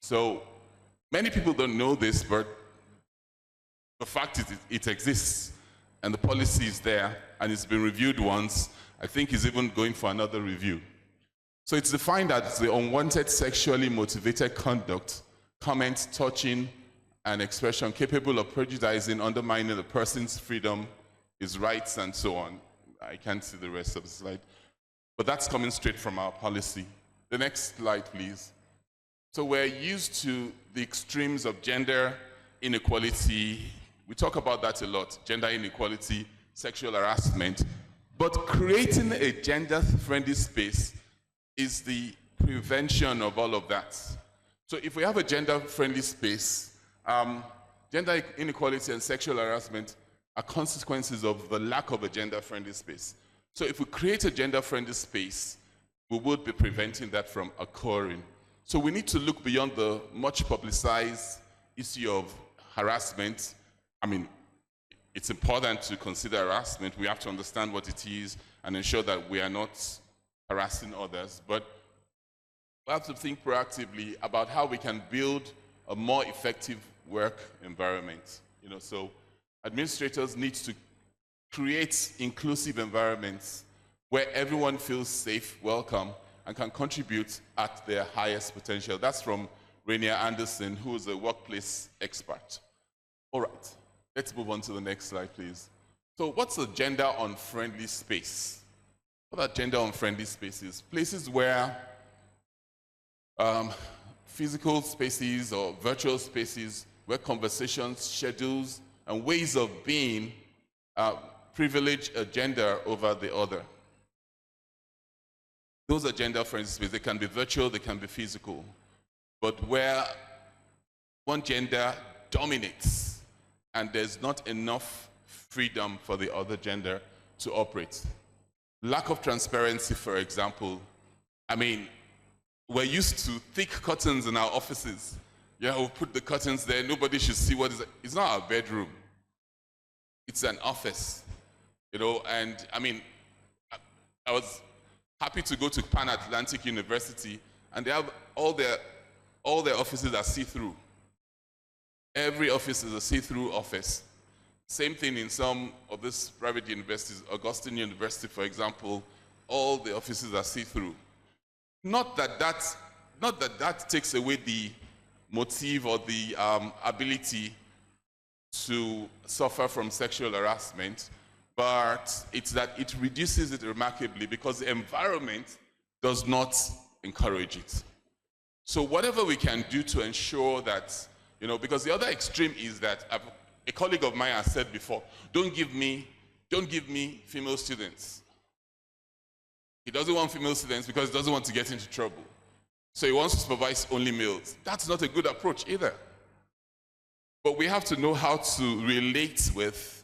F: So Many people don't know this, but the fact is it exists, and the policy is there, and it's been reviewed once. I think it's even going for another review. So it's defined as the unwanted sexually motivated conduct, comment, touching, and expression capable of prejudicing, undermining a person's freedom, his rights, and so on. I can't see the rest of the slide. But that's coming straight from our policy. The next slide, please. So we're used to the extremes of gender inequality. We talk about that a lot, gender inequality, sexual harassment. But creating a gender-friendly space is the prevention of all of that. So if we have a gender-friendly space, gender inequality and sexual harassment are consequences of the lack of a gender-friendly space. So if we create a gender-friendly space, we would be preventing that from occurring. So we need to look beyond the much publicized issue of harassment. I mean, it's important to consider harassment. We have to understand what it is and ensure that we are not harassing others. But we have to think proactively about how we can build a more effective work environment. So administrators need to create inclusive environments where everyone feels safe, welcome, and can contribute at their highest potential. That's from Rainier Anderson, who is a workplace expert. All right, let's move on to the next slide, please. So what's a gender-unfriendly space? What are gender-unfriendly spaces? Places where physical spaces or virtual spaces where conversations, schedules, and ways of being privilege a gender over the other. Those are gender-friendly spaces. They can be virtual, they can be physical. But where one gender dominates and there's not enough freedom for the other gender to operate. Lack of transparency, for example. I mean, we're used to thick curtains in our offices. Yeah, we'll put the curtains there, nobody should see what is it. It's not our bedroom. It's an office, and I mean, I was happy to go to Pan Atlantic University, and they have all their offices are see-through. Every office is a see-through office. Same thing in some of these private universities. Augustine University, for example, all the offices are see-through. Not that that takes away the motive or the ability to suffer from sexual harassment, but it's that it reduces it remarkably because the environment does not encourage it. So whatever we can do to ensure that, because the other extreme is that a colleague of mine has said before, don't give me female students. He doesn't want female students because he doesn't want to get into trouble. So he wants to supervise only males. That's not a good approach either. But we have to know how to relate with,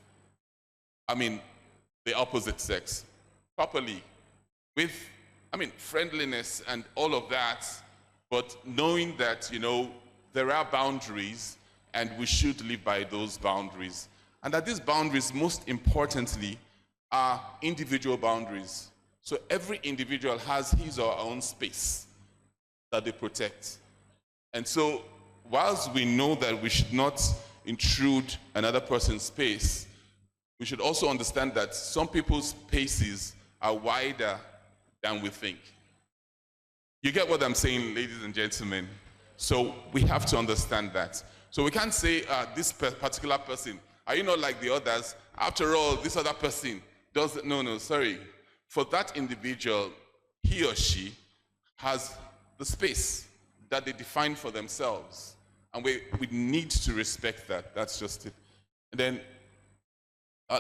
F: the opposite sex properly, with, friendliness and all of that, but knowing that, there are boundaries and we should live by those boundaries. And that these boundaries, most importantly, are individual boundaries. So every individual has his or her own space that they protect. And so, whilst we know that we should not intrude another person's space, we should also understand that some people's spaces are wider than we think. You get what I'm saying, ladies and gentlemen? So we have to understand that. So we can't say, this particular person, are you not like the others? After all, this other person does, no, sorry. For that individual, he or she has the space that they define for themselves. And we need to respect that. That's just it. And then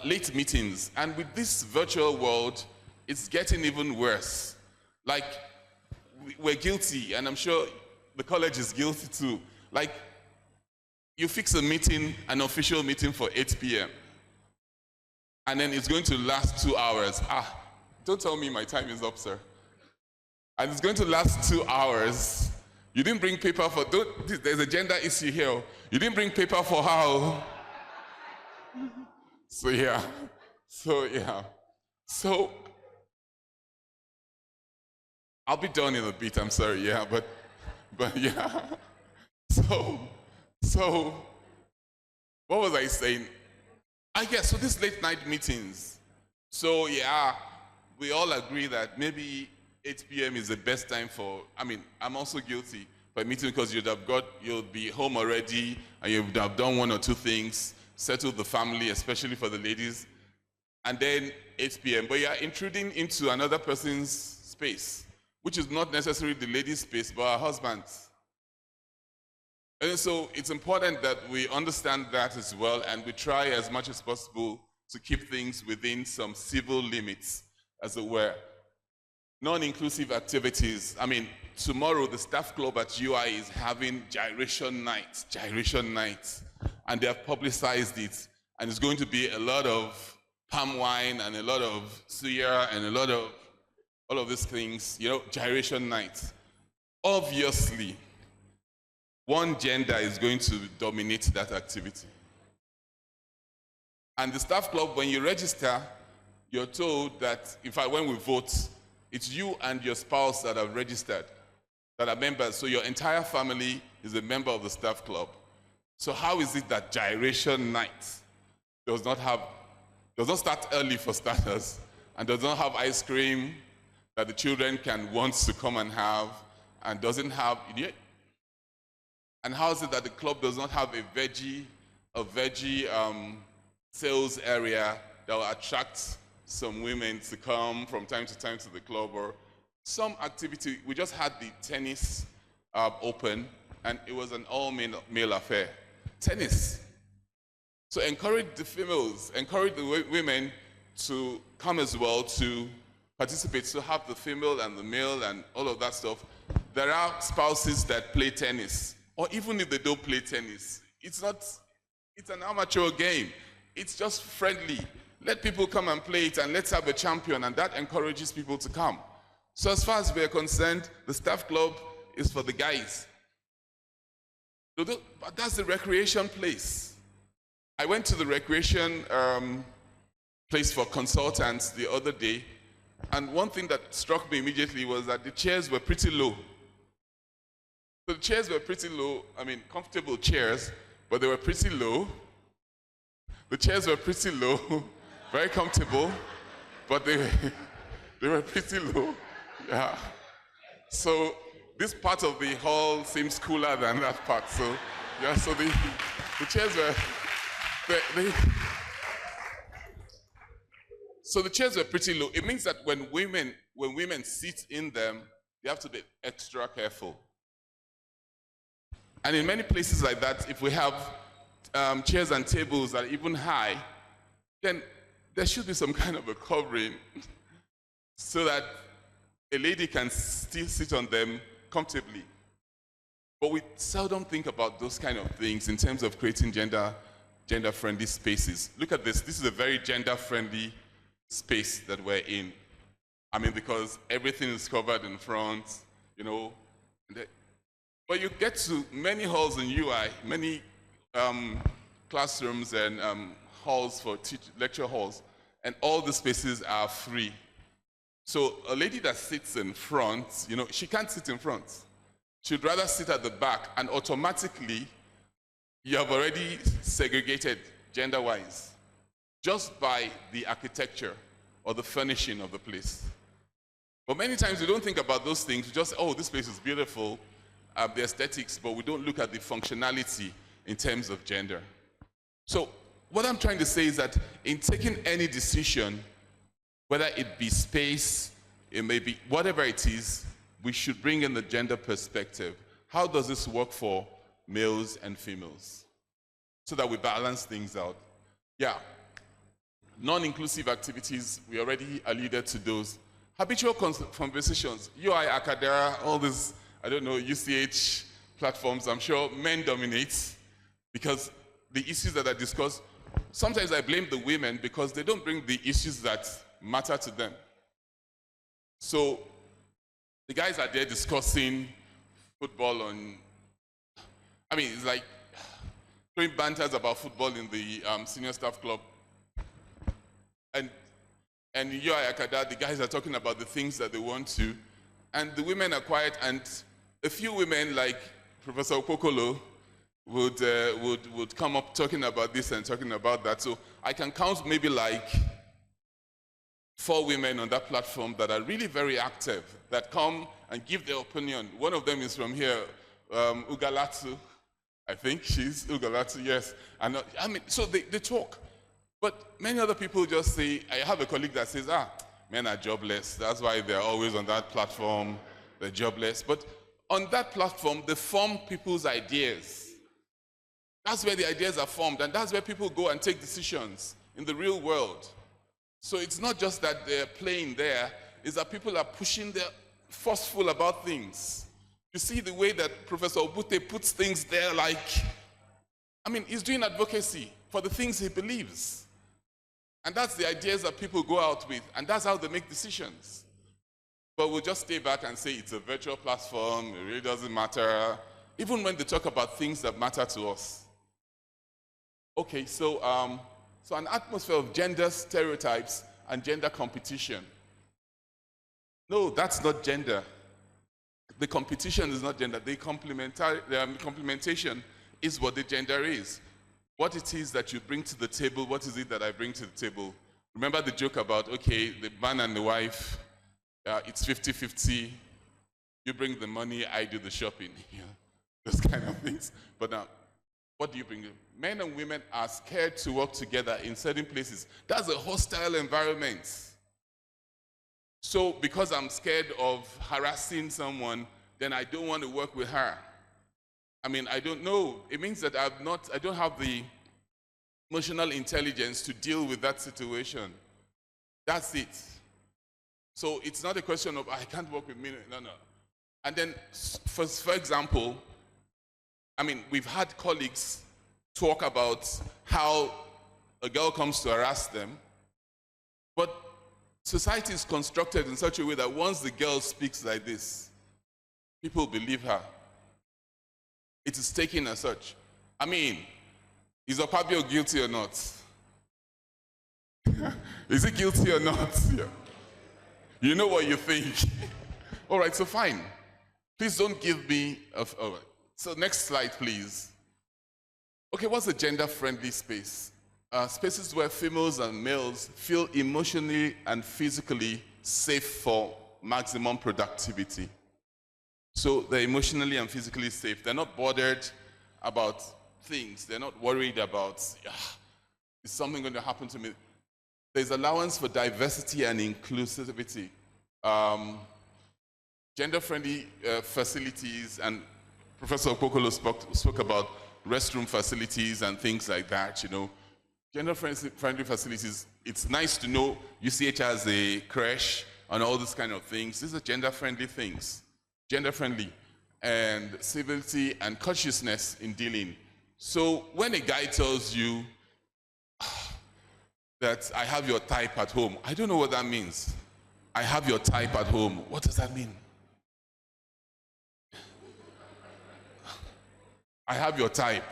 F: late meetings. And with this virtual world, it's getting even worse. Like, we're guilty, and I'm sure the college is guilty too. Like, you fix a meeting, an official meeting for 8 p.m. And then it's going to last 2 hours. Don't tell me my time is up, sir. And it's going to last 2 hours. You didn't bring paper for, there's a gender issue here. You didn't bring paper for how? So yeah. So, I'll be done in a bit, I'm sorry, yeah, but yeah. So, what was I saying? I guess, so these late night meetings. So yeah, we all agree that maybe 8 p.m. is the best time for, I'm also guilty for a meeting because you'll be home already and you would have done one or two things, settled the family, especially for the ladies, and then 8 p.m. But you're intruding into another person's space, which is not necessarily the lady's space, but her husband's. And so it's important that we understand that as well, and we try as much as possible to keep things within some civil limits, as it were. Non-inclusive activities. Tomorrow the staff club at UI is having gyration night, and they have publicized it, and it's going to be a lot of palm wine and a lot of suya and a lot of all of these things, gyration night. Obviously, one gender is going to dominate that activity. And the staff club, when you register, you're told that, in fact, when we vote, it's you and your spouse that have registered, that are members. So your entire family is a member of the staff club. So how is it that gyration night does not start early for starters, and does not have ice cream that the children can want to come and have, and doesn't have, and how is it that the club does not have a veggie sales area that will attract some women to come from time to time to the club, or some activity? We just had the tennis open, and it was an all-male affair. Tennis. So encourage the females, encourage the women to come as well to participate, to have the female and the male and all of that stuff. There are spouses that play tennis, or even if they don't play tennis, it's an amateur game. It's just friendly. Let people come and play it, and let's have a champion, and that encourages people to come. So as far as we're concerned, the staff club is for the guys. But that's the recreation place. I went to the recreation place for consultants the other day, and one thing that struck me immediately was that the chairs were pretty low. So the chairs were pretty low, comfortable chairs, but they were pretty low. The chairs were pretty low, very comfortable, but they were pretty low. Yeah. So this part of the hall seems cooler than that part. So yeah, so the chairs were so the chairs were pretty low. It means that when women sit in them, they have to be extra careful. And in many places like that, if we have chairs and tables that are even high, then there should be some kind of a covering so that a lady can still sit on them comfortably. But we seldom think about those kind of things in terms of creating gender-friendly spaces. Look at this. This is a very gender-friendly space that we're in. Because everything is covered in front, But you get to many halls in UI, many classrooms and halls for lecture halls, and all the spaces are free. So a lady that sits in front, she can't sit in front. She'd rather sit at the back, and automatically you have already segregated gender-wise just by the architecture or the furnishing of the place. But many times we don't think about those things. We just, this place is beautiful, the aesthetics, but we don't look at the functionality in terms of gender. So what I'm trying to say is that in taking any decision, whether it be space, it may be whatever it is, we should bring in the gender perspective. How does this work for males and females? So that we balance things out. Yeah. Non-inclusive activities, we already alluded to those. Habitual conversations, UI, Acadera, all these, UCH platforms, I'm sure men dominate because the issues that are discussed, sometimes I blame the women because they don't bring the issues that matter to them. So the guys are there discussing football it's like throwing banters about football in the senior staff club. And in UI Akada, the guys are talking about the things that they want to, and the women are quiet, and a few women like Professor Okokolo would come up talking about this and talking about that. So I can count maybe like 4 women on that platform that are really very active, that come and give their opinion. One of them is from here, Ugalatu. I think she's Ugalatu, yes. And I mean, so they talk. But many other people just say, I have a colleague that says, men are jobless. That's why they're always on that platform. They're jobless. But on that platform, they form people's ideas. That's where the ideas are formed, and that's where people go and take decisions in the real world. So it's not just that they're playing there, it's that people are pushing, they're forceful about things. You see the way that Professor Obute puts things there, like, I mean, he's doing advocacy for the things he believes. And that's the ideas that people go out with, and that's how they make decisions. But we'll just stay back and say it's a virtual platform, it really doesn't matter, even when they talk about things that matter to us. Okay, so an atmosphere of gender stereotypes and gender competition. No, that's not gender. The competition is not gender. The complementation is what the gender is. What it is that you bring to the table, what is it that I bring to the table? Remember the joke about, okay, the man and the wife, it's 50-50. You bring the money, I do the shopping. Yeah, those kind of things. But now, what do you bring? Men and women are scared to work together in certain places. That's a hostile environment. So because I'm scared of harassing someone, then I don't want to work with her. I mean, I don't know. It means that I don't have the emotional intelligence to deal with that situation. That's it. So it's not a question of, I can't work with me. No. And then, for example, I mean, we've had colleagues talk about how a girl comes to harass them, but society is constructed in such a way that once the girl speaks like this, people believe her. It is taken as such. I mean, is Opabio guilty or not? Is he guilty or not? Yeah. You know what you think. All right, so fine. Please don't give me all right. So next slide, please. Okay, what's a gender-friendly space? Spaces where females and males feel emotionally and physically safe for maximum productivity. So they're emotionally and physically safe. They're not bothered about things. They're not worried about, is something going to happen to me? There's allowance for diversity and inclusivity. Gender-friendly facilities, and Professor Okokolo spoke about restroom facilities and things like that, you know. Gender-friendly facilities, it's nice to know UCH has a creche and all these kind of things. These are gender-friendly things. Gender-friendly and civility and consciousness in dealing. So when a guy tells you that I have your type at home, I don't know what that means. I have your type at home. What does that mean? I have your type.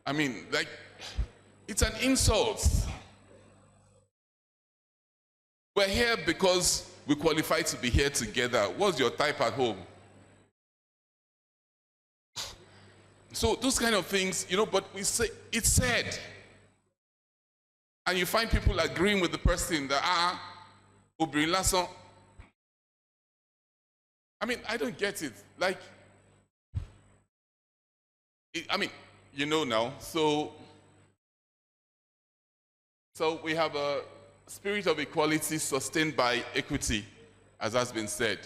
F: I mean, like, it's an insult. We're here because we qualify to be here together. What's your type at home? So those kind of things, you know, but we say, it's said. And you find people agreeing with the person that, obìnrin lásán. I mean, I don't get it. Like, I mean, you know now, so we have a spirit of equality sustained by equity, as has been said.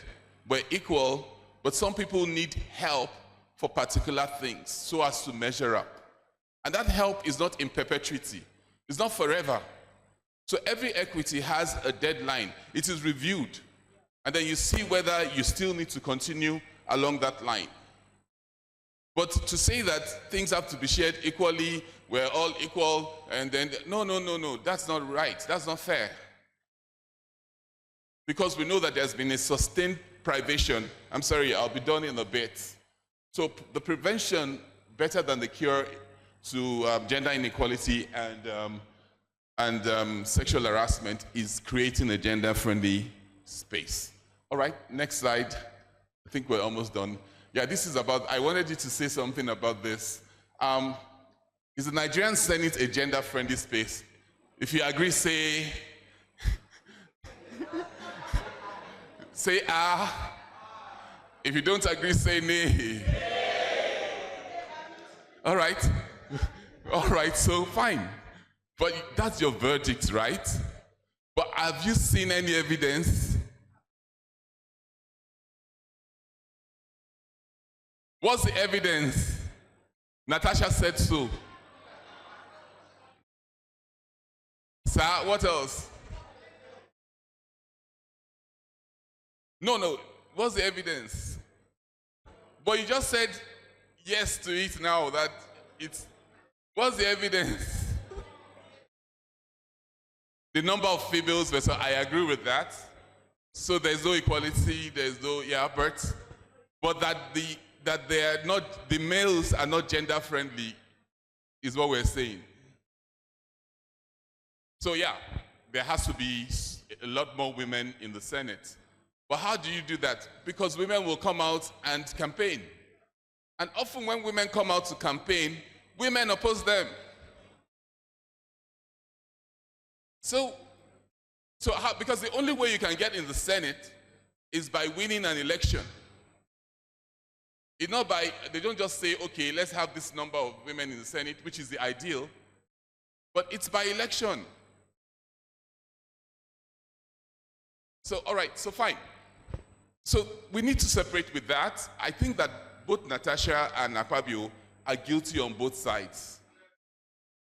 F: We're equal, but some people need help for particular things so as to measure up. And that help is not in perpetuity. It's not forever. So every equity has a deadline. It is reviewed. And then you see whether you still need to continue along that line. But to say that things have to be shared equally, we're all equal, and then, no, that's not right. That's not fair. Because we know that there's been a sustained privation. I'm sorry, I'll be done in a bit. So the prevention, better than the cure to gender inequality and sexual harassment, is creating a gender-friendly space. All right, next slide. I think we're almost done. Yeah, this is about, I wanted you to say something about this. Is the Nigerian Senate a gender-friendly space? If you agree, say, say ah. If you don't agree, say nay. All right. All right, so fine. But that's your verdict, right? But have you seen any evidence? What's the evidence? Natasha said so. Sir, what else? No. What's the evidence? But you just said yes to it now, that it's... What's the evidence? The number of females versus... I agree with that. So there's no equality, there's no... Yeah, but that they are not... The males are not gender-friendly is what we're saying. So yeah, there has to be a lot more women in the Senate. But how do you do that? Because women will come out and campaign. And often when women come out to campaign, women oppose them. So how, because the only way you can get in the Senate is by winning an election. It's not by, they don't just say, okay, let's have this number of women in the Senate, which is the ideal, but it's by election. So, all right, so fine. So we need to separate with that. I think that both Natasha and Akpabio are guilty on both sides.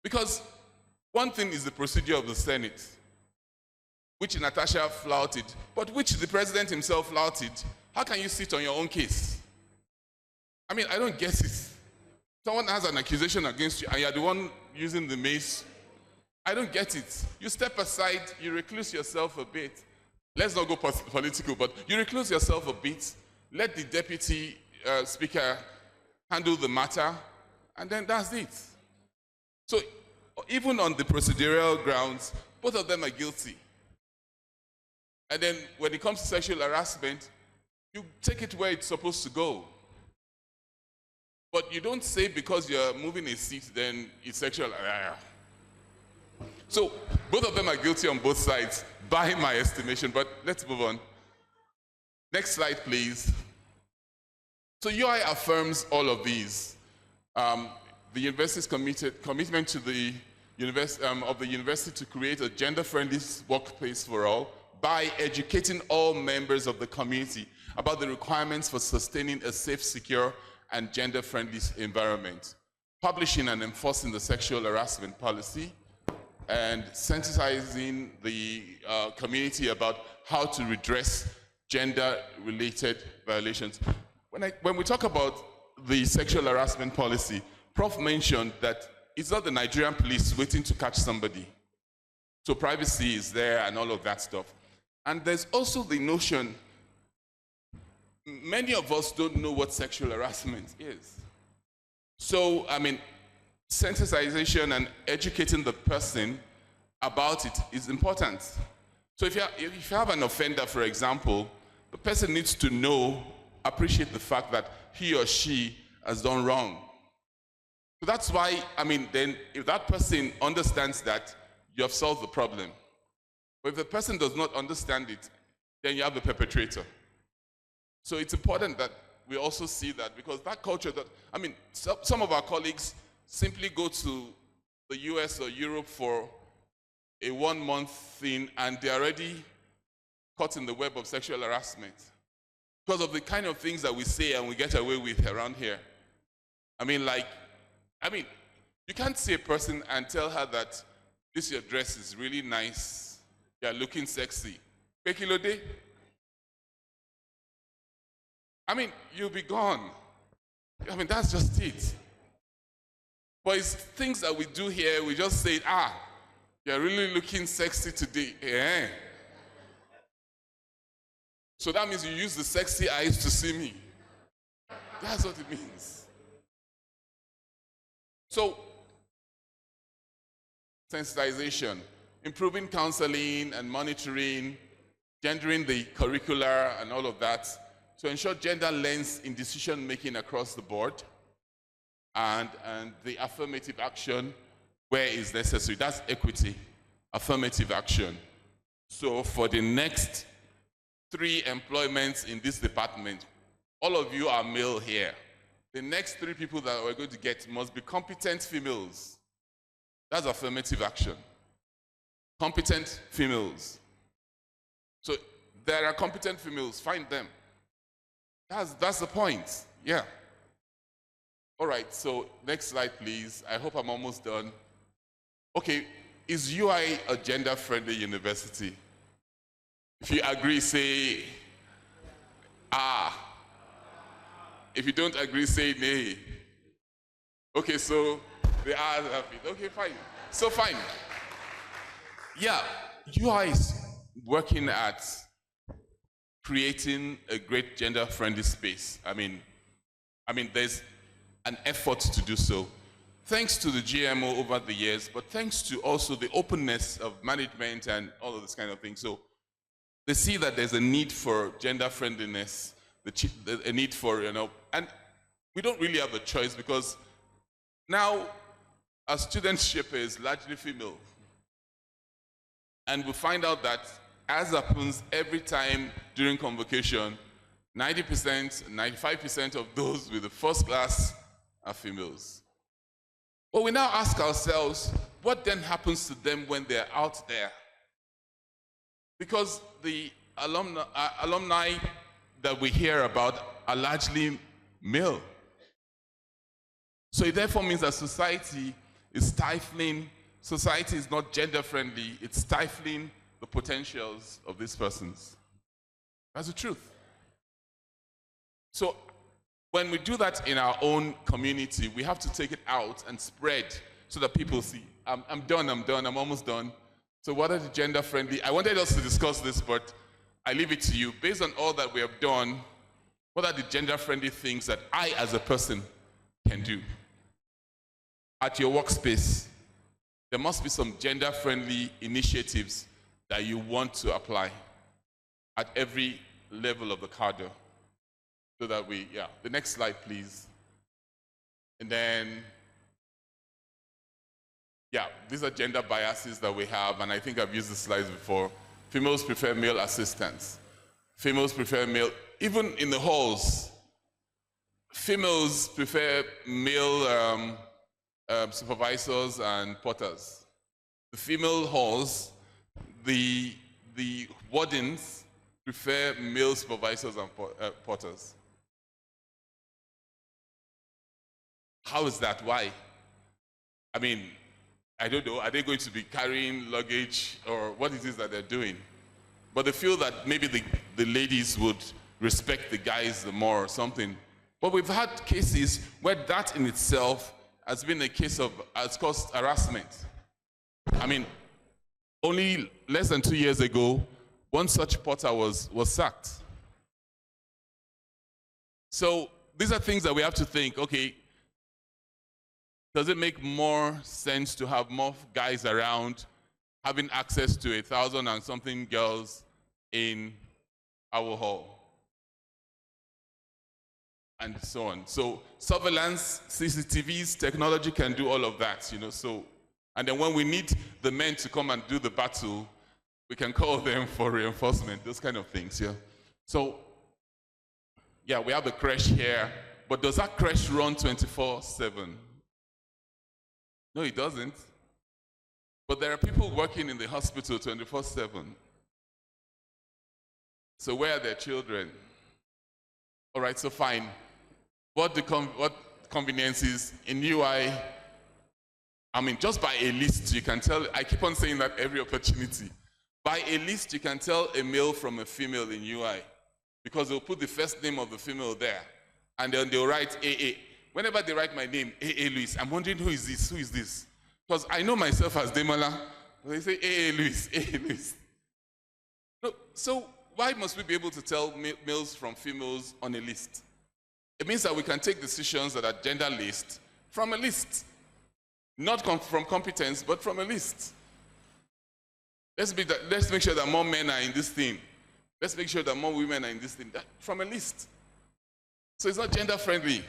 F: Because one thing is the procedure of the Senate, which Natasha flouted, but which the president himself flouted. How can you sit on your own case? I mean, I don't get it. Someone has an accusation against you and you're the one using the mace. I don't get it. You step aside, you recluse yourself a bit. Let's not go political, but you recluse yourself a bit. Let the deputy speaker handle the matter, and then that's it. So even on the procedural grounds, both of them are guilty. And then when it comes to sexual harassment, you take it where it's supposed to go. But you don't say because you're moving a seat, then it's sexual. So both of them are guilty on both sides, by my estimation, but let's move on. Next slide, please. So UI affirms all of these. The university's commitment to the university to create a gender-friendly workplace for all by educating all members of the community about the requirements for sustaining a safe, secure, and gender-friendly environment, publishing and enforcing the sexual harassment policy, and sensitizing the community about how to redress gender-related violations. When we talk about the sexual harassment policy, Prof mentioned that it's not the Nigerian police waiting to catch somebody. So privacy is there and all of that stuff. And there's also the notion, many of us don't know what sexual harassment is. So, I mean, sensitization and educating the person about it is important. So if you have an offender, for example, the person needs to know, appreciate the fact that he or she has done wrong. So that's why, I mean, then if that person understands that, you have solved the problem. But if the person does not understand it, then you have the perpetrator. So it's important that we also see that, because that culture that, I mean, some of our colleagues simply go to the US or Europe for a 1-month thing and they're already caught in the web of sexual harassment because of the kind of things that we say and we get away with around here. I mean, you can't see a person and tell her that this your dress is really nice, you're looking sexy. Pekilode? I mean, you'll be gone. I mean, that's just it. But it's things that we do here, we just say, you're really looking sexy today. Yeah. So that means you use the sexy eyes to see me. That's what it means. So, sensitization, improving counseling and monitoring, gendering the curricular and all of that, to ensure gender lens in decision-making across the board. and the affirmative action where is necessary. That's equity, affirmative action. So for the next 3 employments in this department, all of you are male here. The next 3 people that we're going to get must be competent females. That's affirmative action. Competent females. So there are competent females, find them. That's the point, yeah. All right, so next slide, please. I hope I'm almost done. Okay, is UI a gender-friendly university? If you agree, say, ah. If you don't agree, say nay. Okay, so the ayes have it. Okay, fine. So fine. Yeah, UI is working at creating a great gender-friendly space. I mean, there's an effort to do so. Thanks to the GMO over the years, but thanks to also the openness of management and all of this kind of thing. So they see that there's a need for gender friendliness, a need for, and we don't really have a choice because now our studentship is largely female. And we find out that, as happens every time during convocation, 90%, 95% of those with the first class are females. But we now ask ourselves, what then happens to them when they're out there? Because the alumni that we hear about are largely male. So it therefore means that society is stifling, society is not gender friendly, it's stifling the potentials of these persons. That's the truth. So when we do that in our own community, we have to take it out and spread so that people see. I'm done, I'm almost done. So what are the gender friendly? I wanted us to discuss this, but I leave it to you. Based on all that we have done, what are the gender friendly things that I as a person can do? At your workspace, there must be some gender friendly initiatives that you want to apply at every level of the cadre. So that the next slide, please. And then, these are gender biases that we have, and I think I've used the slides before. Females prefer male assistants. Females prefer male, even in the halls, females prefer male supervisors and porters. The female halls, the wardens prefer male supervisors and porters. How is that? Why? I mean, I don't know. Are they going to be carrying luggage or what it is that they're doing? But they feel that maybe the ladies would respect the guys more or something. But we've had cases where that in itself has been a case of, has caused harassment. I mean, only less than 2 years ago, one such porter was sacked. So these are things that we have to think, okay, does it make more sense to have more guys around having access to 1,000 and something girls in our hall? And so on. So surveillance, CCTVs, technology can do all of that, so, and then when we need the men to come and do the battle, we can call them for reinforcement, those kind of things, yeah. So, we have the creche here, but does that creche run 24/7? No, it doesn't. But there are people working in the hospital 24/7. So where are their children? All right, so fine. What conveniences in UI? I mean, just by a list, you can tell, I keep on saying that every opportunity. By a list, you can tell a male from a female in UI because they'll put the first name of the female there and then they'll write AA. Whenever they write my name, AA Luis, I'm wondering who is this? Who is this? Because I know myself as Demola. They say AA Luis, AA Luis. No, so why must we be able to tell males from females on a list? It means that we can take decisions that are gender-list from a list. Not from competence, but from a list. Let's make sure that more men are in this thing. Let's make sure that more women are in this thing. From a list. So it's not gender-friendly.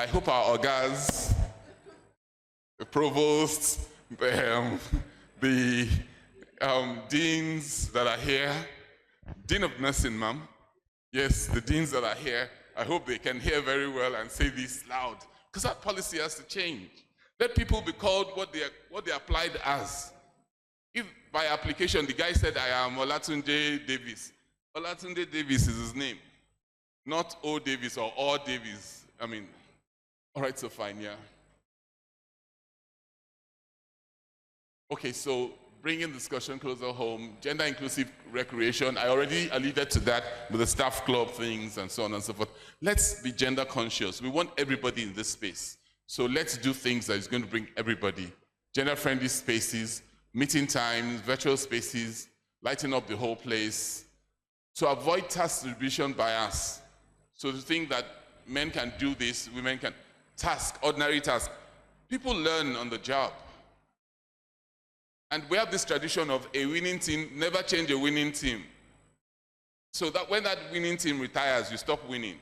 F: I hope our orgas, the provosts, the deans that are here, Dean of Nursing, ma'am. Yes, the deans that are here, I hope they can hear very well and say this loud, because that policy has to change. Let people be called what they applied as. If by application the guy said, I am Olatunde Davis. Olatunde Davis is his name, not O Davis or O Davis. I mean, all right, so fine, yeah. Okay, so bringing discussion closer home, gender inclusive recreation, I already alluded to that with the staff club things and so on and so forth. Let's be gender conscious. We want everybody in this space. So let's do things that is going to bring everybody. Gender-friendly spaces, meeting times, virtual spaces, lighting up the whole place. To avoid task distribution bias. So to think that men can do this, women can. Ordinary task. People learn on the job. And we have this tradition of a winning team, never change a winning team. So that when that winning team retires, you stop winning.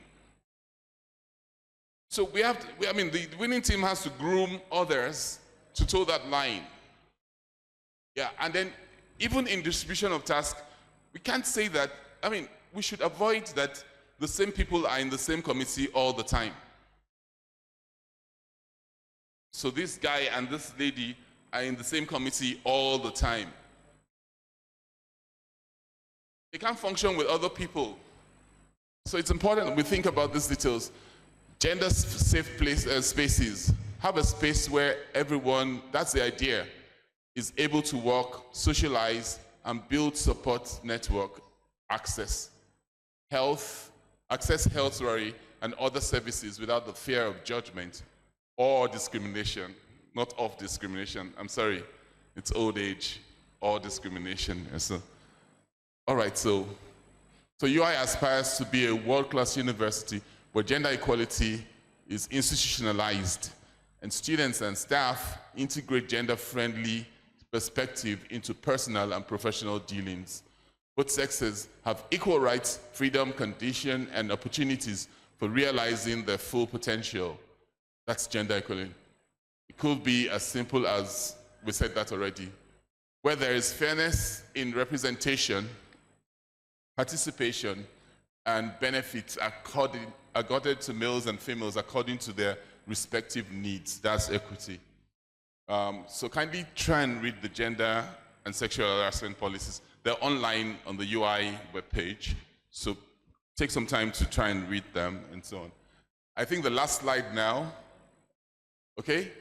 F: So the winning team has to groom others to toe that line. Yeah, and then even in distribution of tasks, we can't say that, we should avoid that the same people are in the same committee all the time. So this guy and this lady are in the same committee all the time. They can't function with other people. So it's important that we think about these details. Gender-safe spaces. Have a space where everyone, that's the idea, is able to work, socialize, and build support network access. Access health, and other services without the fear of judgment or discrimination. Not of discrimination. I'm sorry, it's old age or discrimination. So, all right, so UI aspires to be a world-class university where gender equality is institutionalized and students and staff integrate gender-friendly perspective into personal and professional dealings. Both sexes have equal rights, freedom, condition, and opportunities for realizing their full potential. That's gender equality. It could be as simple as, we said that already, where there is fairness in representation, participation, and benefits accorded to males and females according to their respective needs. That's equity. So kindly try and read the gender and sexual harassment policies. They're online on the UI webpage. So take some time to try and read them and so on. I think the last slide now, okay?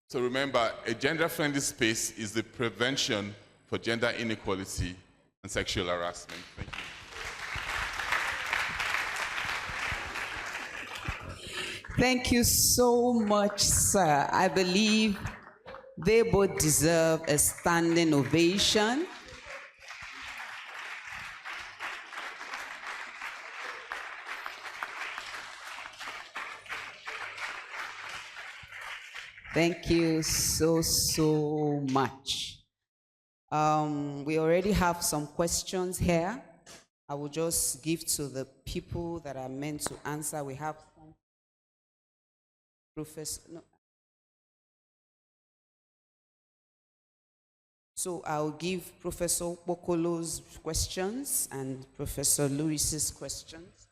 F: So remember, a gender-friendly space is the prevention for gender inequality and sexual harassment. Thank you.
A: Thank you so much, sir. I believe they both deserve a standing ovation. Thank you so much. We already have some questions here. I will just give to the people that are meant to answer. We have Professor. No. So I'll give Professor Bokolo's questions and Professor Lewis's questions.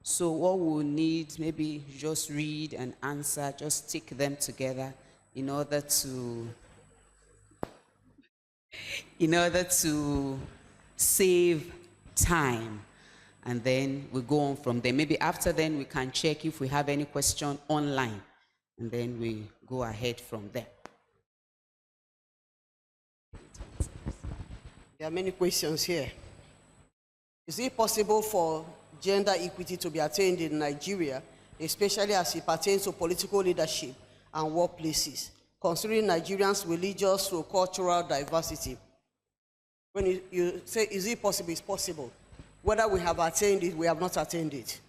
A: So what we'll need, maybe just read and answer, just stick them together in order to save time. And then we go on from there. Maybe after then we can check if we have any question online. And then we go ahead from there.
E: There are many questions here. Is it possible for gender equity to be attained in Nigeria, especially as it pertains to political leadership and workplaces, considering Nigerians' religious or cultural diversity? When you say, is it possible? It's possible. Whether we have attained it, we have not attained it.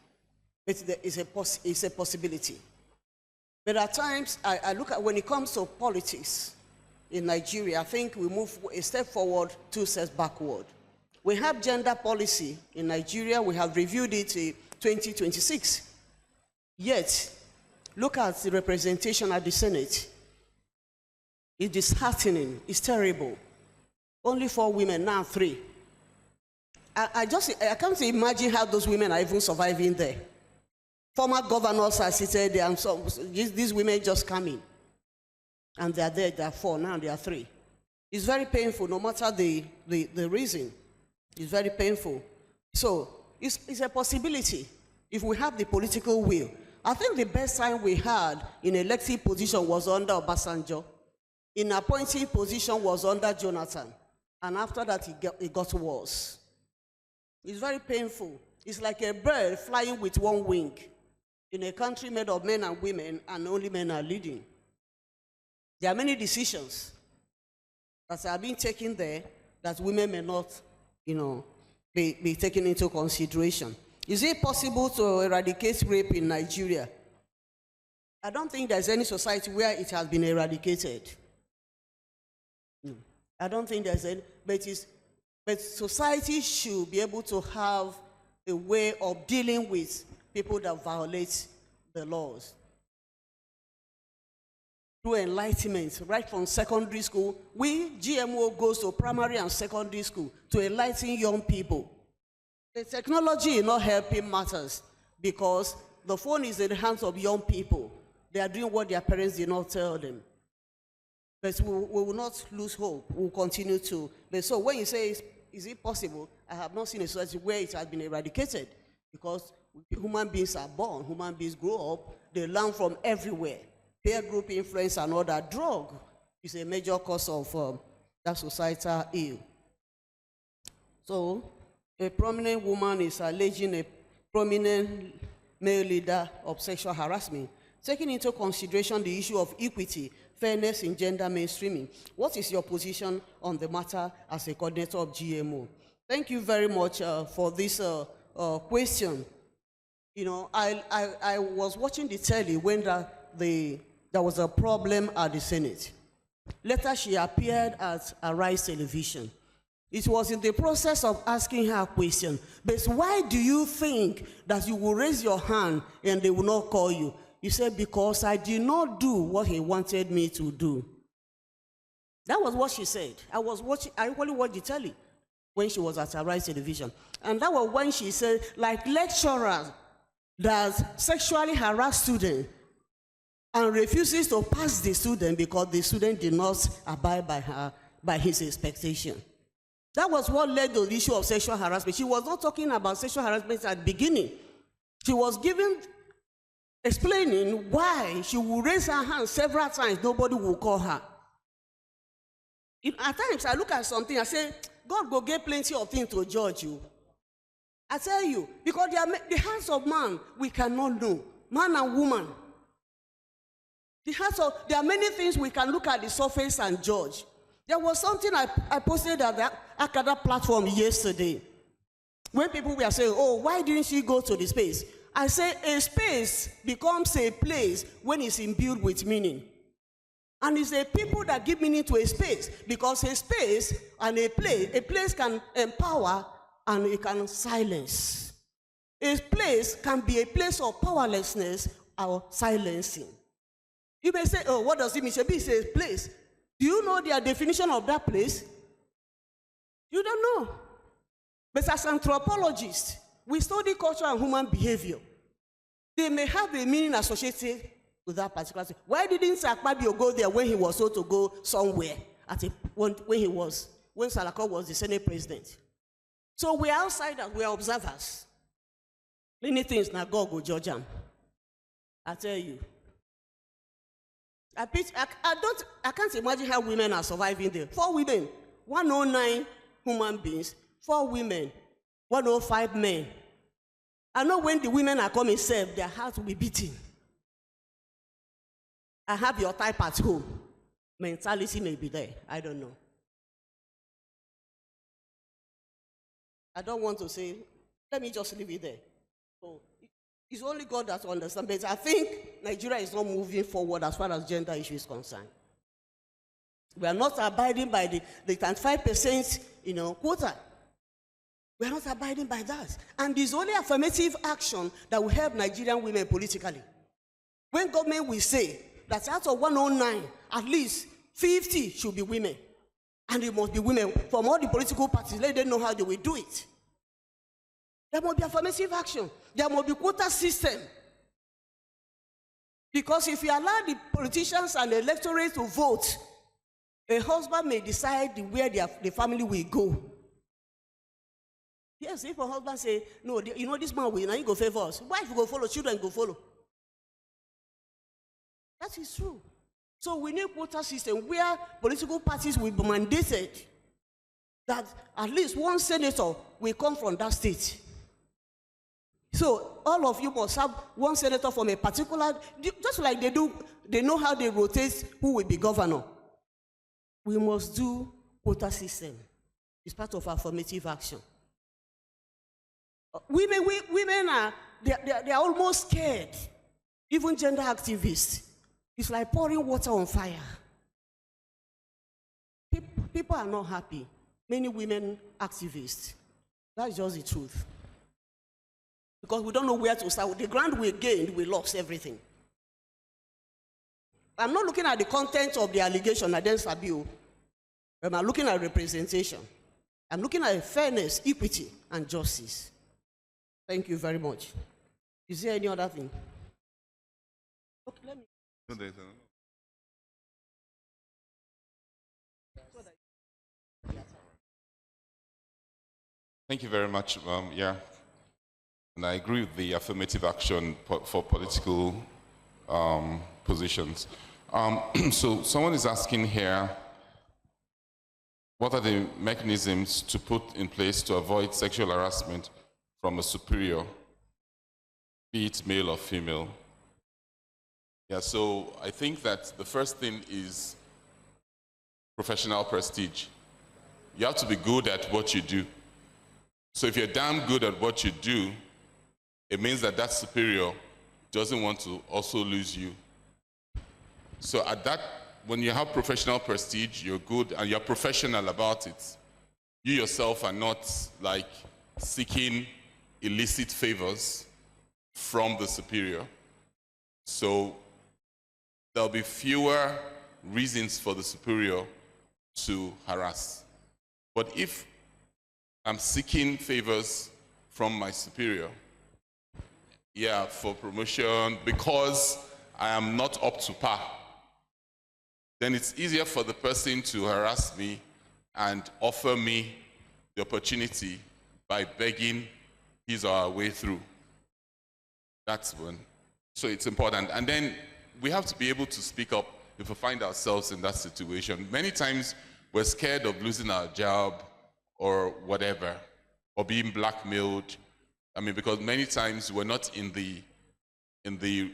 E: It's a possibility. But at times, I look at when it comes to politics in Nigeria, I think we move a step forward, 2 steps backward. We have gender policy in Nigeria. We have reviewed it 2026. Yet, look at the representation at the Senate. It's disheartening. It's terrible. Only 4 women, now 3. I can't imagine how those women are even surviving there. Former governors are seated there, and so these women just come in. And they are there, they are 4, now they are 3. It's very painful, no matter the reason. It's very painful. So, it's a possibility if we have the political will. I think the best time we had in elective position was under Obasanjo. In appointing position was under Jonathan. And after that, it got worse. It's very painful. It's like a bird flying with one wing in a country made of men and women, and only men are leading. There are many decisions that are being taken there that women may not, be taken into consideration. Is it possible to eradicate rape in Nigeria? I don't think there's any society where it has been eradicated. No. I don't think there's any, but society should be able to have a way of dealing with people that violate the laws. Through enlightenment, right from secondary school, GMO goes to primary and secondary school to enlighten young people. The technology is not helping matters because the phone is in the hands of young people. They are doing what their parents did not tell them. But we will not lose hope. We will continue to. But so when you say, is it possible? I have not seen a society where it has been eradicated because human beings are born, human beings grow up, they learn from everywhere. Peer group influence and all that. Drug is a major cause of that societal ill. So, a prominent woman is alleging a prominent male leader of sexual harassment, taking into consideration the issue of equity, fairness in gender mainstreaming. What is your position on the matter as a coordinator of GMO? Thank you very much for this question. I was watching the telly when there was a problem at the Senate. Later, she appeared at Arise Television. It was in the process of asking her a question, but why do you think that you will raise your hand and they will not call you? You said, because I did not do what he wanted me to do. That was what she said. I equally watched the telly when she was at Arise Television. And that was when she said, like lecturers that sexually harass students and refuses to pass the student because the student did not abide by his expectation. That was what led to the issue of sexual harassment. She was not talking about sexual harassment at the beginning. She was explaining why she would raise her hand several times, nobody will call her. At times, I look at something, I say, God will get plenty of things to judge you. I tell you, because the hands of man, we cannot know. Man and woman. There are many things we can look at the surface and judge. There was something I posted at the Akada platform yesterday. When people were saying, oh, why didn't she go to the space? I say a space becomes a place when it's imbued with meaning. And it's the people that give meaning to a space, because a space and a place can empower and it can silence. A place can be a place of powerlessness or silencing. You may say, oh, what does it mean? It's a place. Do you know their definition of that place? You don't know. But as anthropologists, we study culture and human behavior. They may have a meaning associated with that particular thing. Why didn't Akpabio go there when he was told to go somewhere when Salako was the Senate president? So we're outsiders, we're observers. Many things now God will judge them. I tell you. I can't imagine how women are surviving there. 4 women, 109 human beings, 4 women, 105 men. I know when the women are coming serve, their hearts will be beating. I have your type at home. Mentality may be there. I don't know. I don't want to say, let me just leave it there. So, it's only God that understands. But I think Nigeria is not moving forward as far as gender issue is concerned. We are not abiding by the 25% quota. We are not abiding by that. And it's only affirmative action that will help Nigerian women politically. When government will say that out of 109, at least 50 should be women. And it must be women from all the political parties. Let them know how they will do it. There must be affirmative action. There must be quota system. Because if you allow the politicians and the electorate to vote, a husband may decide where the family will go. Yes, if a husband say, no, you know this man will, now you go favor us. Wife go follow, children go follow. That is true. So we need quota system where political parties will be mandated that at least one senator will come from that state. So all of you must have one senator from a particular, just like they do, they know how they rotate who will be governor. We must do quota system. It's part of affirmative action. Women are almost scared. Even gender activists. It's like pouring water on fire. People are not happy. Many women activists. That's just the truth. Because we don't know where to start. The ground we gained, we lost everything. I'm not looking at the content of the allegation against Sabiu. I'm looking at representation. I'm looking at fairness, equity, and justice. Thank you very much. Is there any other thing? Okay, let me.
F: Thank you very much. Yeah, and I agree with the affirmative action for political positions. So someone is asking here, what are the mechanisms to put in place to avoid sexual harassment from a superior, be it male or female? Yeah, so I think that the first thing is professional prestige. You have to be good at what you do. So if you're damn good at what you do, it means that that superior doesn't want to also lose you. So at that, when you have professional prestige, you're good and you're professional about it. You yourself are not like seeking illicit favors from the superior. So there'll be fewer reasons for the superior to harass. But if I'm seeking favors from my superior, yeah, for promotion, because I am not up to par, then it's easier for the person to harass me and offer me the opportunity by begging his or her way through. That's one. So it's important. And then we have to be able to speak up if we find ourselves in that situation. Many times we're scared of losing our job or whatever, or being blackmailed. I mean, because many times we're not in the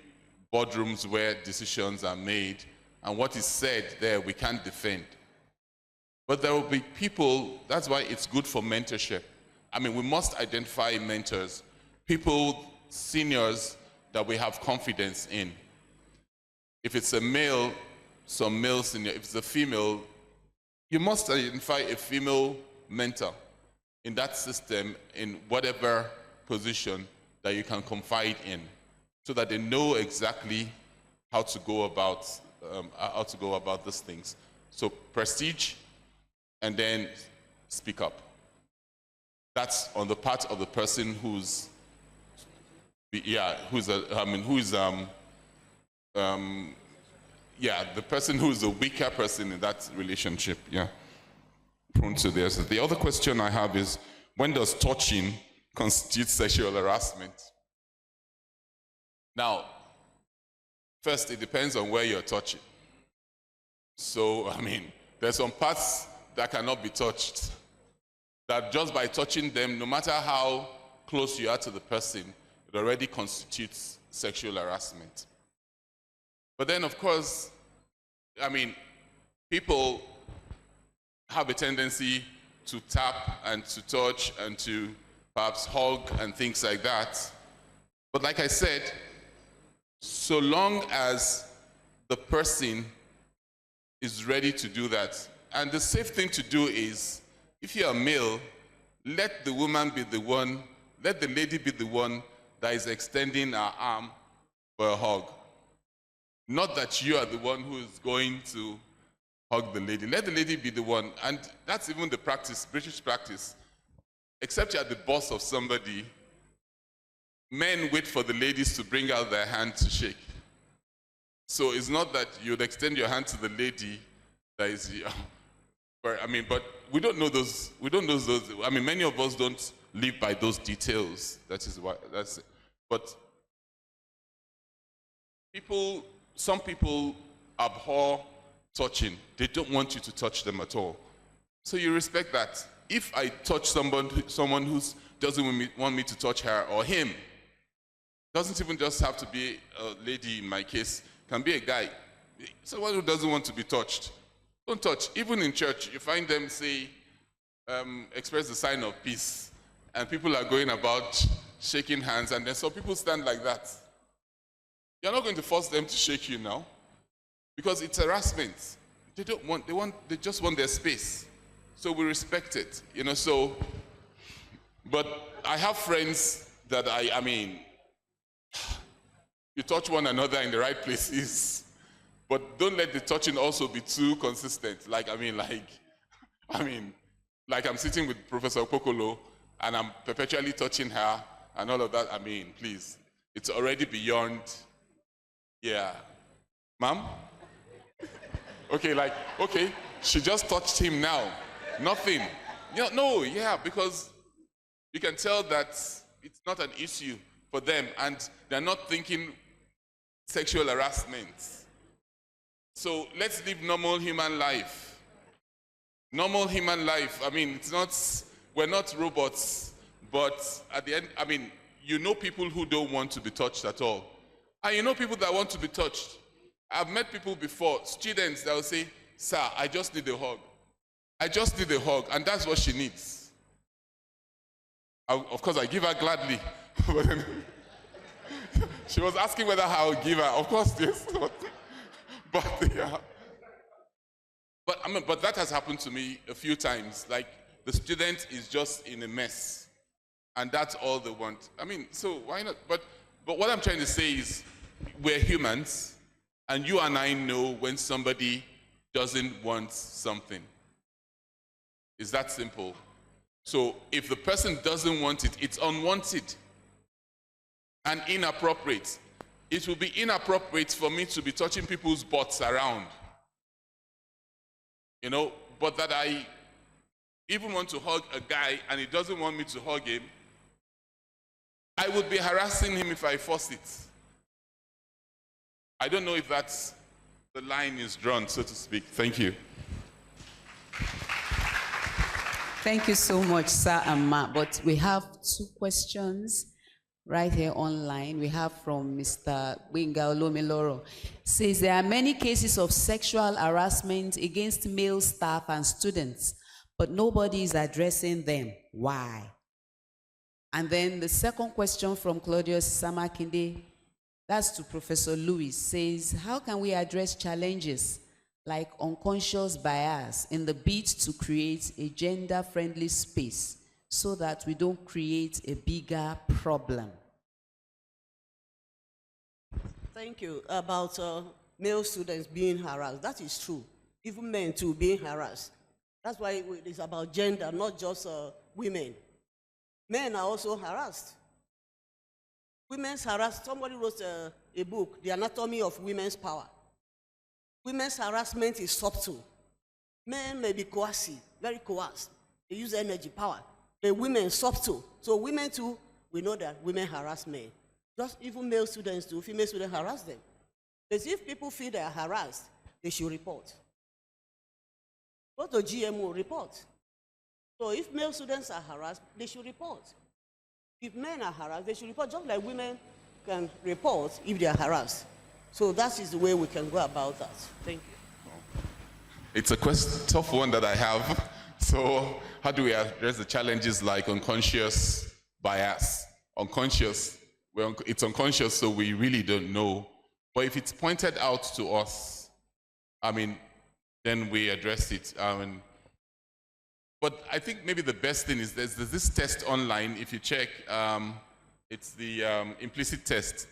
F: boardrooms where decisions are made, and what is said there we can't defend. But there will be people, that's why it's good for mentorship. I mean, we must identify mentors, people, seniors that we have confidence in. If it's a male, some male senior. If it's a female, you must identify a female mentor in that system, in whatever position that you can confide in, so that they know exactly how to go about these things. So prestige, and then speak up. That's on the part of the person who's, yeah, the person who's a weaker person in that relationship, yeah, prone to this. The other question I have is, when does touching constitute sexual harassment? Now, first, it depends on where you're touching. So, I mean, there's some parts that cannot be touched, that just by touching them, no matter how close you are to the person, it already constitutes sexual harassment. But then, of course, I mean, people have a tendency to tap and to touch and to perhaps hug and things like that. But like I said, so long as the person is ready to do that, and the safe thing to do is, if you're a male let the woman be the one, let the lady be the one that is extending her arm for a hug. Not that you are the one who is going to hug the lady. Let the lady be the one. And that's even the practice, British practice. Except you're the boss of somebody, men wait for the ladies to bring out their hand to shake. So it's not that you'd extend your hand to the lady that is, but we don't know those, many of us don't live by those details. That is why, that's it. But some people abhor touching. They don't want you to touch them at all. So you respect that. If I touch someone who doesn't want me to touch her or him, doesn't even just have to be a lady in my case, can be a guy, someone who doesn't want to be touched, don't touch. Even in church, you find them say, express the sign of peace, and people are going about shaking hands, and then some people stand like that. You're not going to force them to shake you now, because it's harassment. They don't want, they just want their space. So we respect it, so, but I have friends that you touch one another in the right places, but don't let the touching also be too consistent. Like I'm sitting with Professor Kokolo and I'm perpetually touching her and all of that. Please, it's already beyond, yeah. Ma'am? Okay, she just touched him now. Nothing. Because you can tell that it's not an issue for them and they're not thinking sexual harassment. So let's live normal human life. Normal human life. We're not robots, but at the end, people who don't want to be touched at all. And people that want to be touched. I've met people before, students that will say, sir, I just need a hug. I just need a hug, and that's what she needs. Of course, I give her gladly. But then, she was asking whether I would give her. Of course, yes. But that has happened to me a few times. Like, the student is just in a mess, and that's all they want. So why not? But what I'm trying to say is, we're humans, and you and I know when somebody doesn't want something. It's that simple. So if the person doesn't want it, it's unwanted and inappropriate. It will be inappropriate for me to be touching people's butts around. But that I even want to hug a guy and he doesn't want me to hug him, I would be harassing him if I force it. I don't know if that's the line is drawn, so to speak. Thank you.
A: Thank you so much, sir and ma. But we have two questions right here online. We have from Mr. Winga Olomiloro. Says there are many cases of sexual harassment against male staff and students, but nobody is addressing them. Why? And then the second question from Claudius Samakinde, that's to Professor Lewis, says, how can we address challenges like unconscious bias in the bid to create a gender-friendly space so that we don't create a bigger problem?
E: Thank you. About male students being harassed, that is true. Even men too being harassed. That's why it's about gender, not just women. Men are also harassed. Women's harassed. Somebody wrote a book, The Anatomy of Women's Power. Women's harassment is subtle. Men may be coercive, very coerced. They use energy, power. The women subtle. So women too, we know that women harass men. Just even male students do, female students harass them. But if people feel they are harassed, they should report. Go to GMO, report. So if male students are harassed, they should report. If men are harassed, they should report, just like women can report if they are harassed. So that is the way we can go about that. Thank you.
F: It's a tough one that I have. So how do we address the challenges like unconscious bias? It's unconscious, so we really don't know. But if it's pointed out to us, then we address it. But I think maybe the best thing is there's this test online. If you check, it's the implicit test.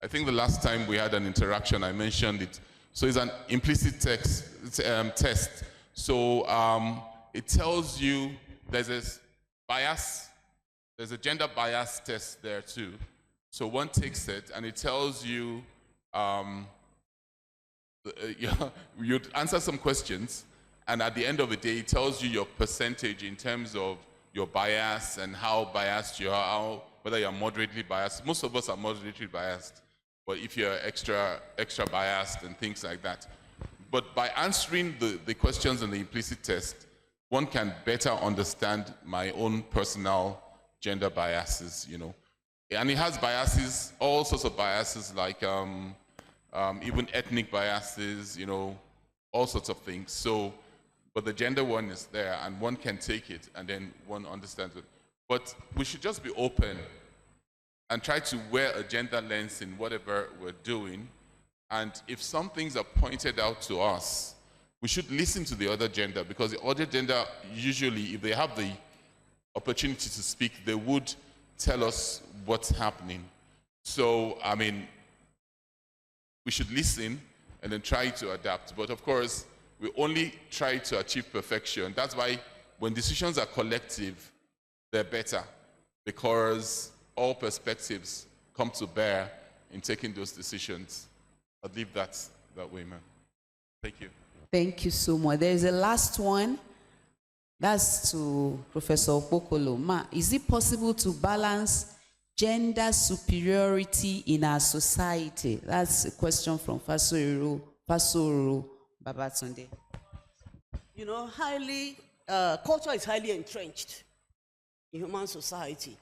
F: I think the last time we had an interaction, I mentioned it. So it's an implicit test. So it tells you there's a bias, there's a gender bias test there too. So one takes it and it tells you, you'd answer some questions, and at the end of the day, it tells you your percentage in terms of your bias and how biased you are, whether you're moderately biased. Most of us are moderately biased, but if you're extra biased and things like that. But by answering the questions in the implicit test, one can better understand my own personal gender biases, you know. And it has biases, all sorts of biases, like even ethnic biases, you know, all sorts of things. So, but the gender one is there, and one can take it, and then one understands it. But we should just be open and try to wear a gender lens in whatever we're doing. And if some things are pointed out to us, we should listen to the other gender, because the other gender, usually, if they have the opportunity to speak, they would tell us what's happening. So, I mean, we should listen and then try to adapt. But of course, we only try to achieve perfection. That's why when decisions are collective, they're better, because all perspectives come to bear in taking those decisions. I'll leave that way, ma'am. Thank you.
A: Thank you so much. There is a last one. That's to Professor Okpokolo. Ma, is it possible to balance gender superiority in our society? That's a question from Fasoro Babatunde.
E: You know, culture is highly entrenched in human society.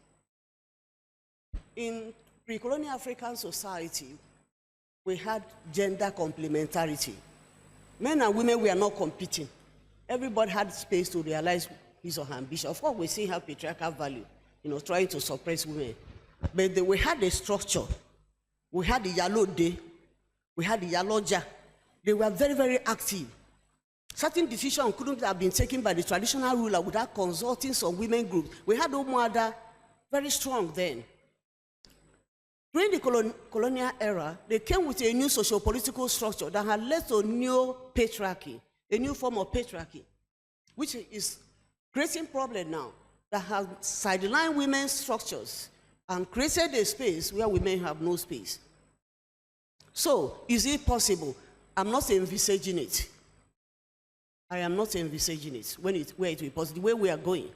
E: In pre-colonial African society, we had gender complementarity. Men and women were not competing. Everybody had space to realize his or her ambition. Of course, we see how patriarchal value, you know, trying to suppress women. But we had a structure. We had the yellow day. We had the yellow ja. They were very, very active. Certain decisions couldn't have been taken by the traditional ruler without consulting some women groups. We had Umuada very strong then. During the colonial era, they came with a new socio-political structure that had led to new patriarchy, a new form of patriarchy, which is creating problem now, that has sidelined women's structures and created a space where women have no space. So, is it possible? I'm not envisaging it. I am not envisaging it where it will be possible, the way we are going.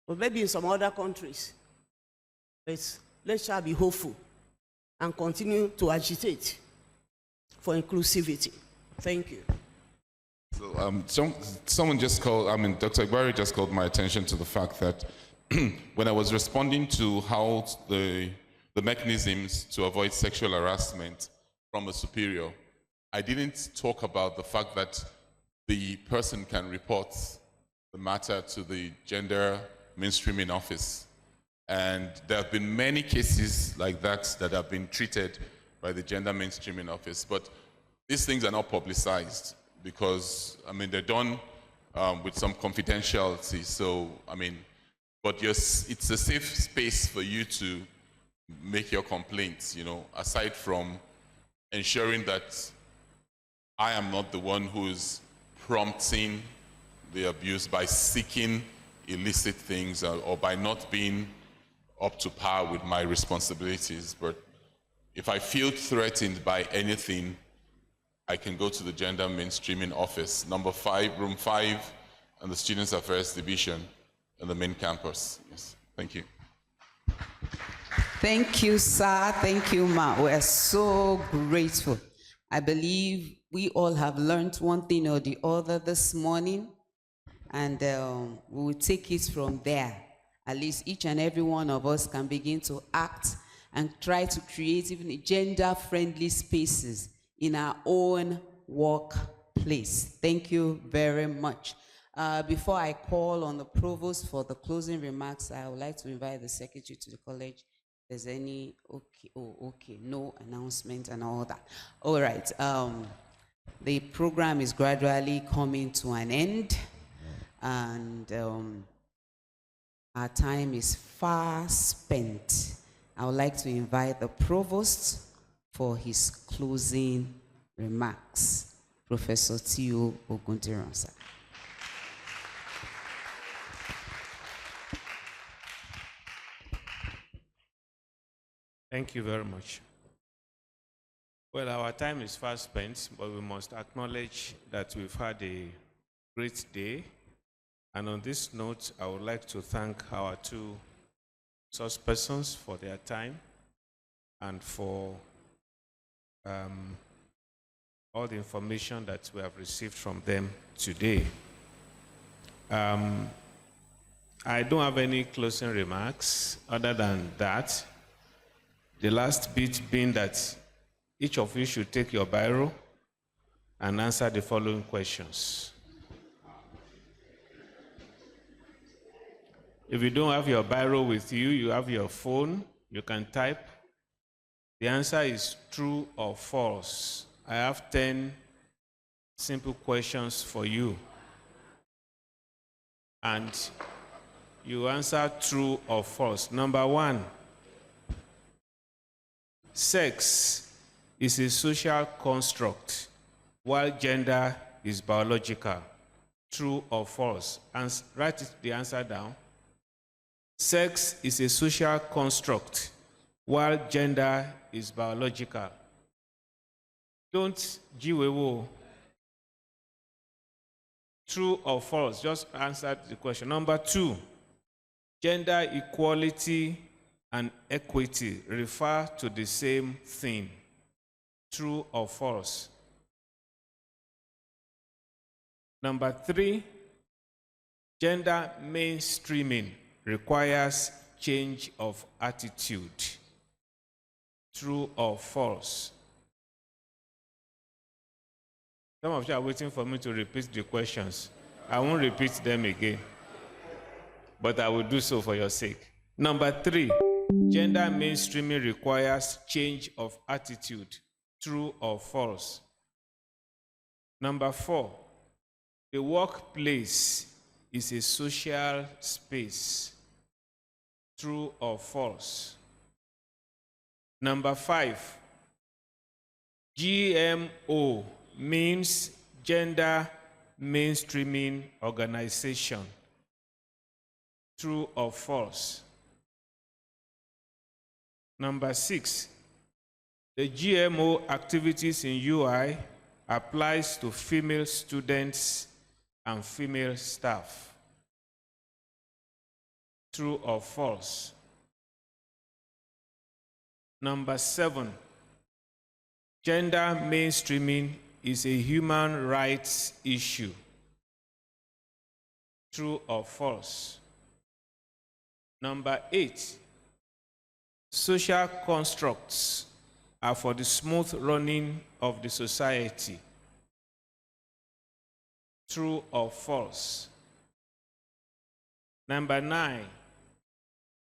E: But maybe in some other countries. But let's be hopeful and continue to agitate for inclusivity. Thank you.
F: So, someone just called, Dr. Igbari just called my attention to the fact that when I was responding to how the mechanisms to avoid sexual harassment from a superior, I didn't talk about the fact that the person can report the matter to the gender mainstreaming office. And there have been many cases like that that have been treated by the gender mainstreaming office. But these things are not publicized because, they're done with some confidentiality. So, but it's a safe space for you to make your complaints, aside from ensuring that I am not the one who's prompting the abuse by seeking illicit things or by not being up to par with my responsibilities. But if I feel threatened by anything, I can go to the gender mainstreaming office, number 5, room 5, and the Students Affairs Division in the main campus. Yes, thank you.
A: Thank you, sir. Thank you, ma. We're so grateful. I believe we all have learned one thing or the other this morning, and we will take it from there. At least each and every one of us can begin to act and try to create even gender-friendly spaces in our own workplace. Thank you very much. Before I call on the provost for the closing remarks, I would like to invite the secretary to the college. If there's any, no announcement and all that. All right, the program is gradually coming to an end. and our time is far spent. I would like to invite the provost for his closing remarks. Professor T.O. Ogundiran.
C: Thank you very much. Well, our time is fast spent, but we must acknowledge that we've had a great day. And on this note, I would like to thank our two source persons for their time and for all the information that we have received from them today. I don't have any closing remarks other than that. The last bit being that each of you should take your biro and answer the following questions. If you don't have your biro with you, you have your phone, you can type. The answer is true or false. I have 10 simple questions for you. And you answer true or false. Number 1, sex is a social construct, while gender is biological. True or false? And write the answer down. Sex is a social construct, while gender is biological. Don't jiwewo. True or false? Just answer the question. Number 2, gender equality and equity refer to the same thing. True or false? Number 3, gender mainstreaming requires change of attitude. True or false? Some of you are waiting for me to repeat the questions. I won't repeat them again, but I will do so for your sake. Number 3, gender mainstreaming requires change of attitude. True or false? Number 4, the workplace is a social space. True or false? Number 5, GMO means gender mainstreaming organization. True or false? Number 6, the GMO activities in UI applies to female students and female staff. True or false? Number 7, gender mainstreaming is a human rights issue. True or false? Number 8, social constructs are for the smooth running of the society. True or false? Number 9,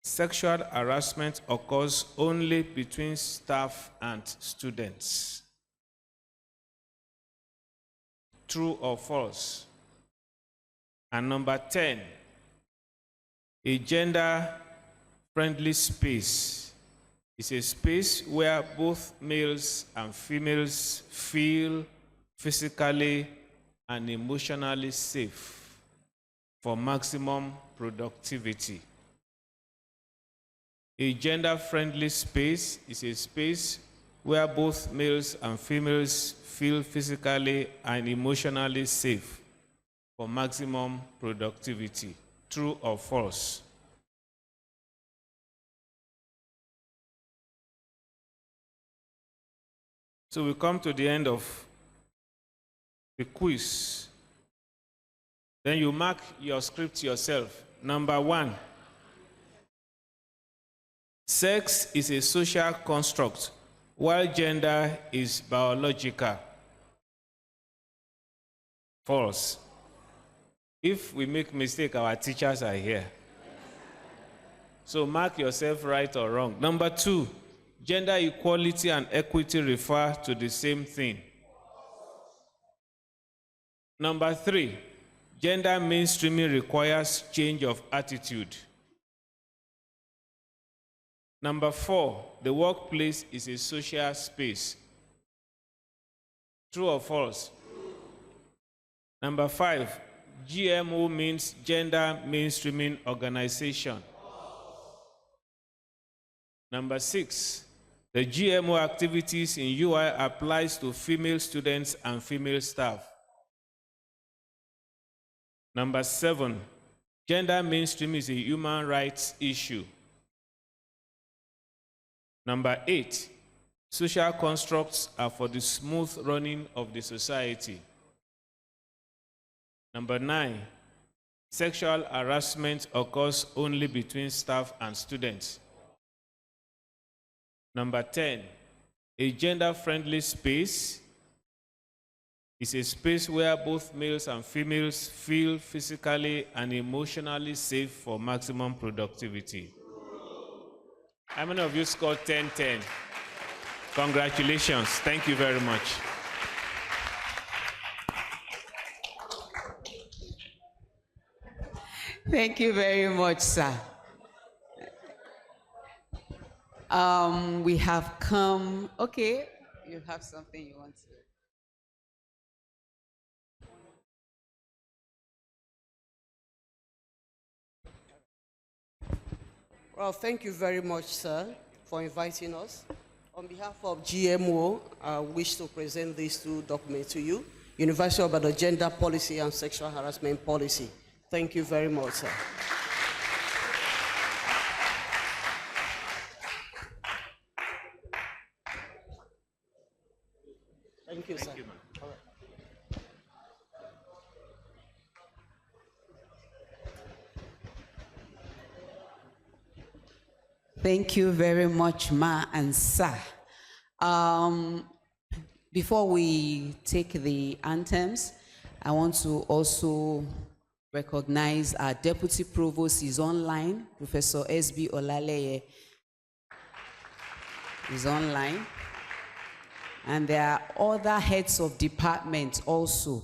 C: sexual harassment occurs only between staff and students. True or false? And number 10, a gender-friendly space is a space where both males and females feel physically and emotionally safe for maximum productivity. A gender-friendly space is a space where both males and females feel physically and emotionally safe for maximum productivity. True or false? So we come to the end of the quiz. Then you mark your script yourself. Number 1, sex is a social construct, while gender is biological. False. If we make mistake, our teachers are here. So mark yourself right or wrong. Number 2, gender equality and equity refer to the same thing. Number 3, Gender mainstreaming requires change of attitude. Number 4, the workplace is a social space. True or false? Number 5, GMO means gender mainstreaming organization. Number 6, the GMO activities in UI applies to female students and female staff. Number 7, gender mainstream is a human rights issue. Number 8, social constructs are for the smooth running of the society. Number 9, sexual harassment occurs only between staff and students. Number 10, a gender-friendly space is a space where both males and females feel physically and emotionally safe for maximum productivity. How many of you scored 10-10? Congratulations. Thank you very much.
A: Thank you very much, sir. We have come, okay, you have something you want to.
E: Well, thank you very much, sir, for inviting us. On behalf of GMO, I wish to present these two documents to you. University of Ibadan Gender Policy and Sexual Harassment Policy. Thank you very much, sir. Thank you, sir.
C: Thank you, ma'am.
E: All right.
A: Thank you very much, ma and sir. Before we take the anthems, I want to also recognize our Deputy Provost is online. Professor S.B. Olaleye is online. And there are other heads of departments also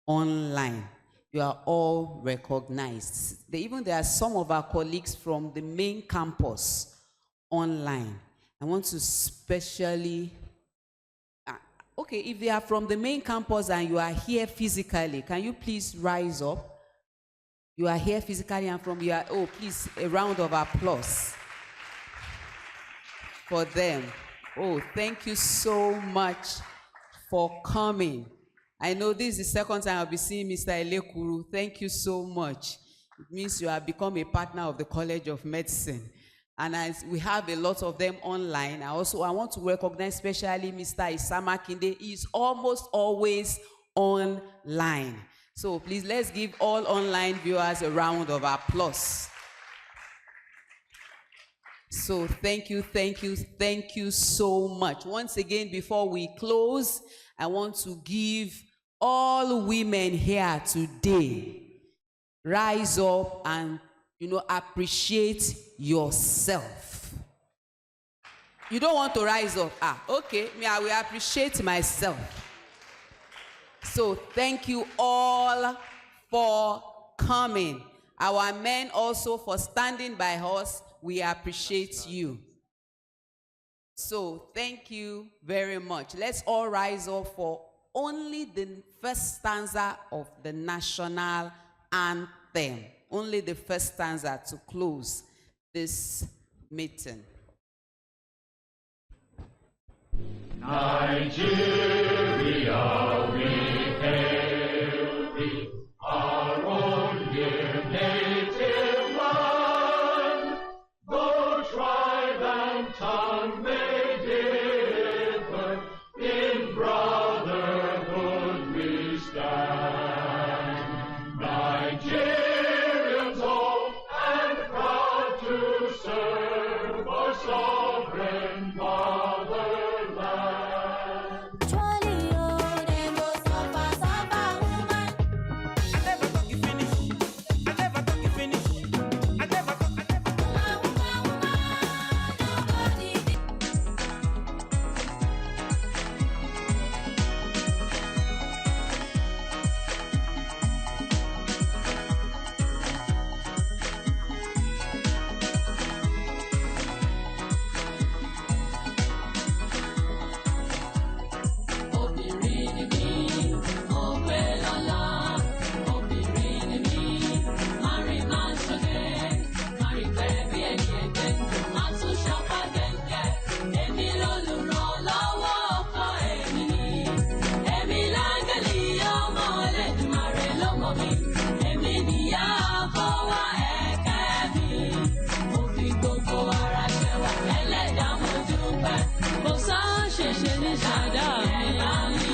A: online. You are all recognized. There are some of our colleagues from the main campus online. I want to specially, okay, if they are from the main campus and you are here physically, can you please rise up? You are here physically and from your, oh, please, a round of applause for them. Oh, thank you so much for coming. I know this is the second time I'll be seeing Mr. Elekuru. Thank you so much. It means you have become a partner of the College of Medicine. And as we have a lot of them online, I want to recognize especially Mr. Isama Kinde. He's almost always online. So please, let's give all online viewers a round of applause. So thank you so much. Once again, before we close, I want to give all women here today, rise up and, appreciate yourself. You don't want to rise up? Okay, I will appreciate myself. So thank you all for coming. Our men also for standing by us. We appreciate you. So thank you very much. Let's all rise up for only the first stanza of the national anthem. Only the first stanza to close this meeting.
B: Nigeria, we hail thee, our own dear native land. Though tribe and tongue may differ, in brotherhood we stand. Nigerians old and proud to serve our sovereign motherland.
G: ṣẹ̀dá mi.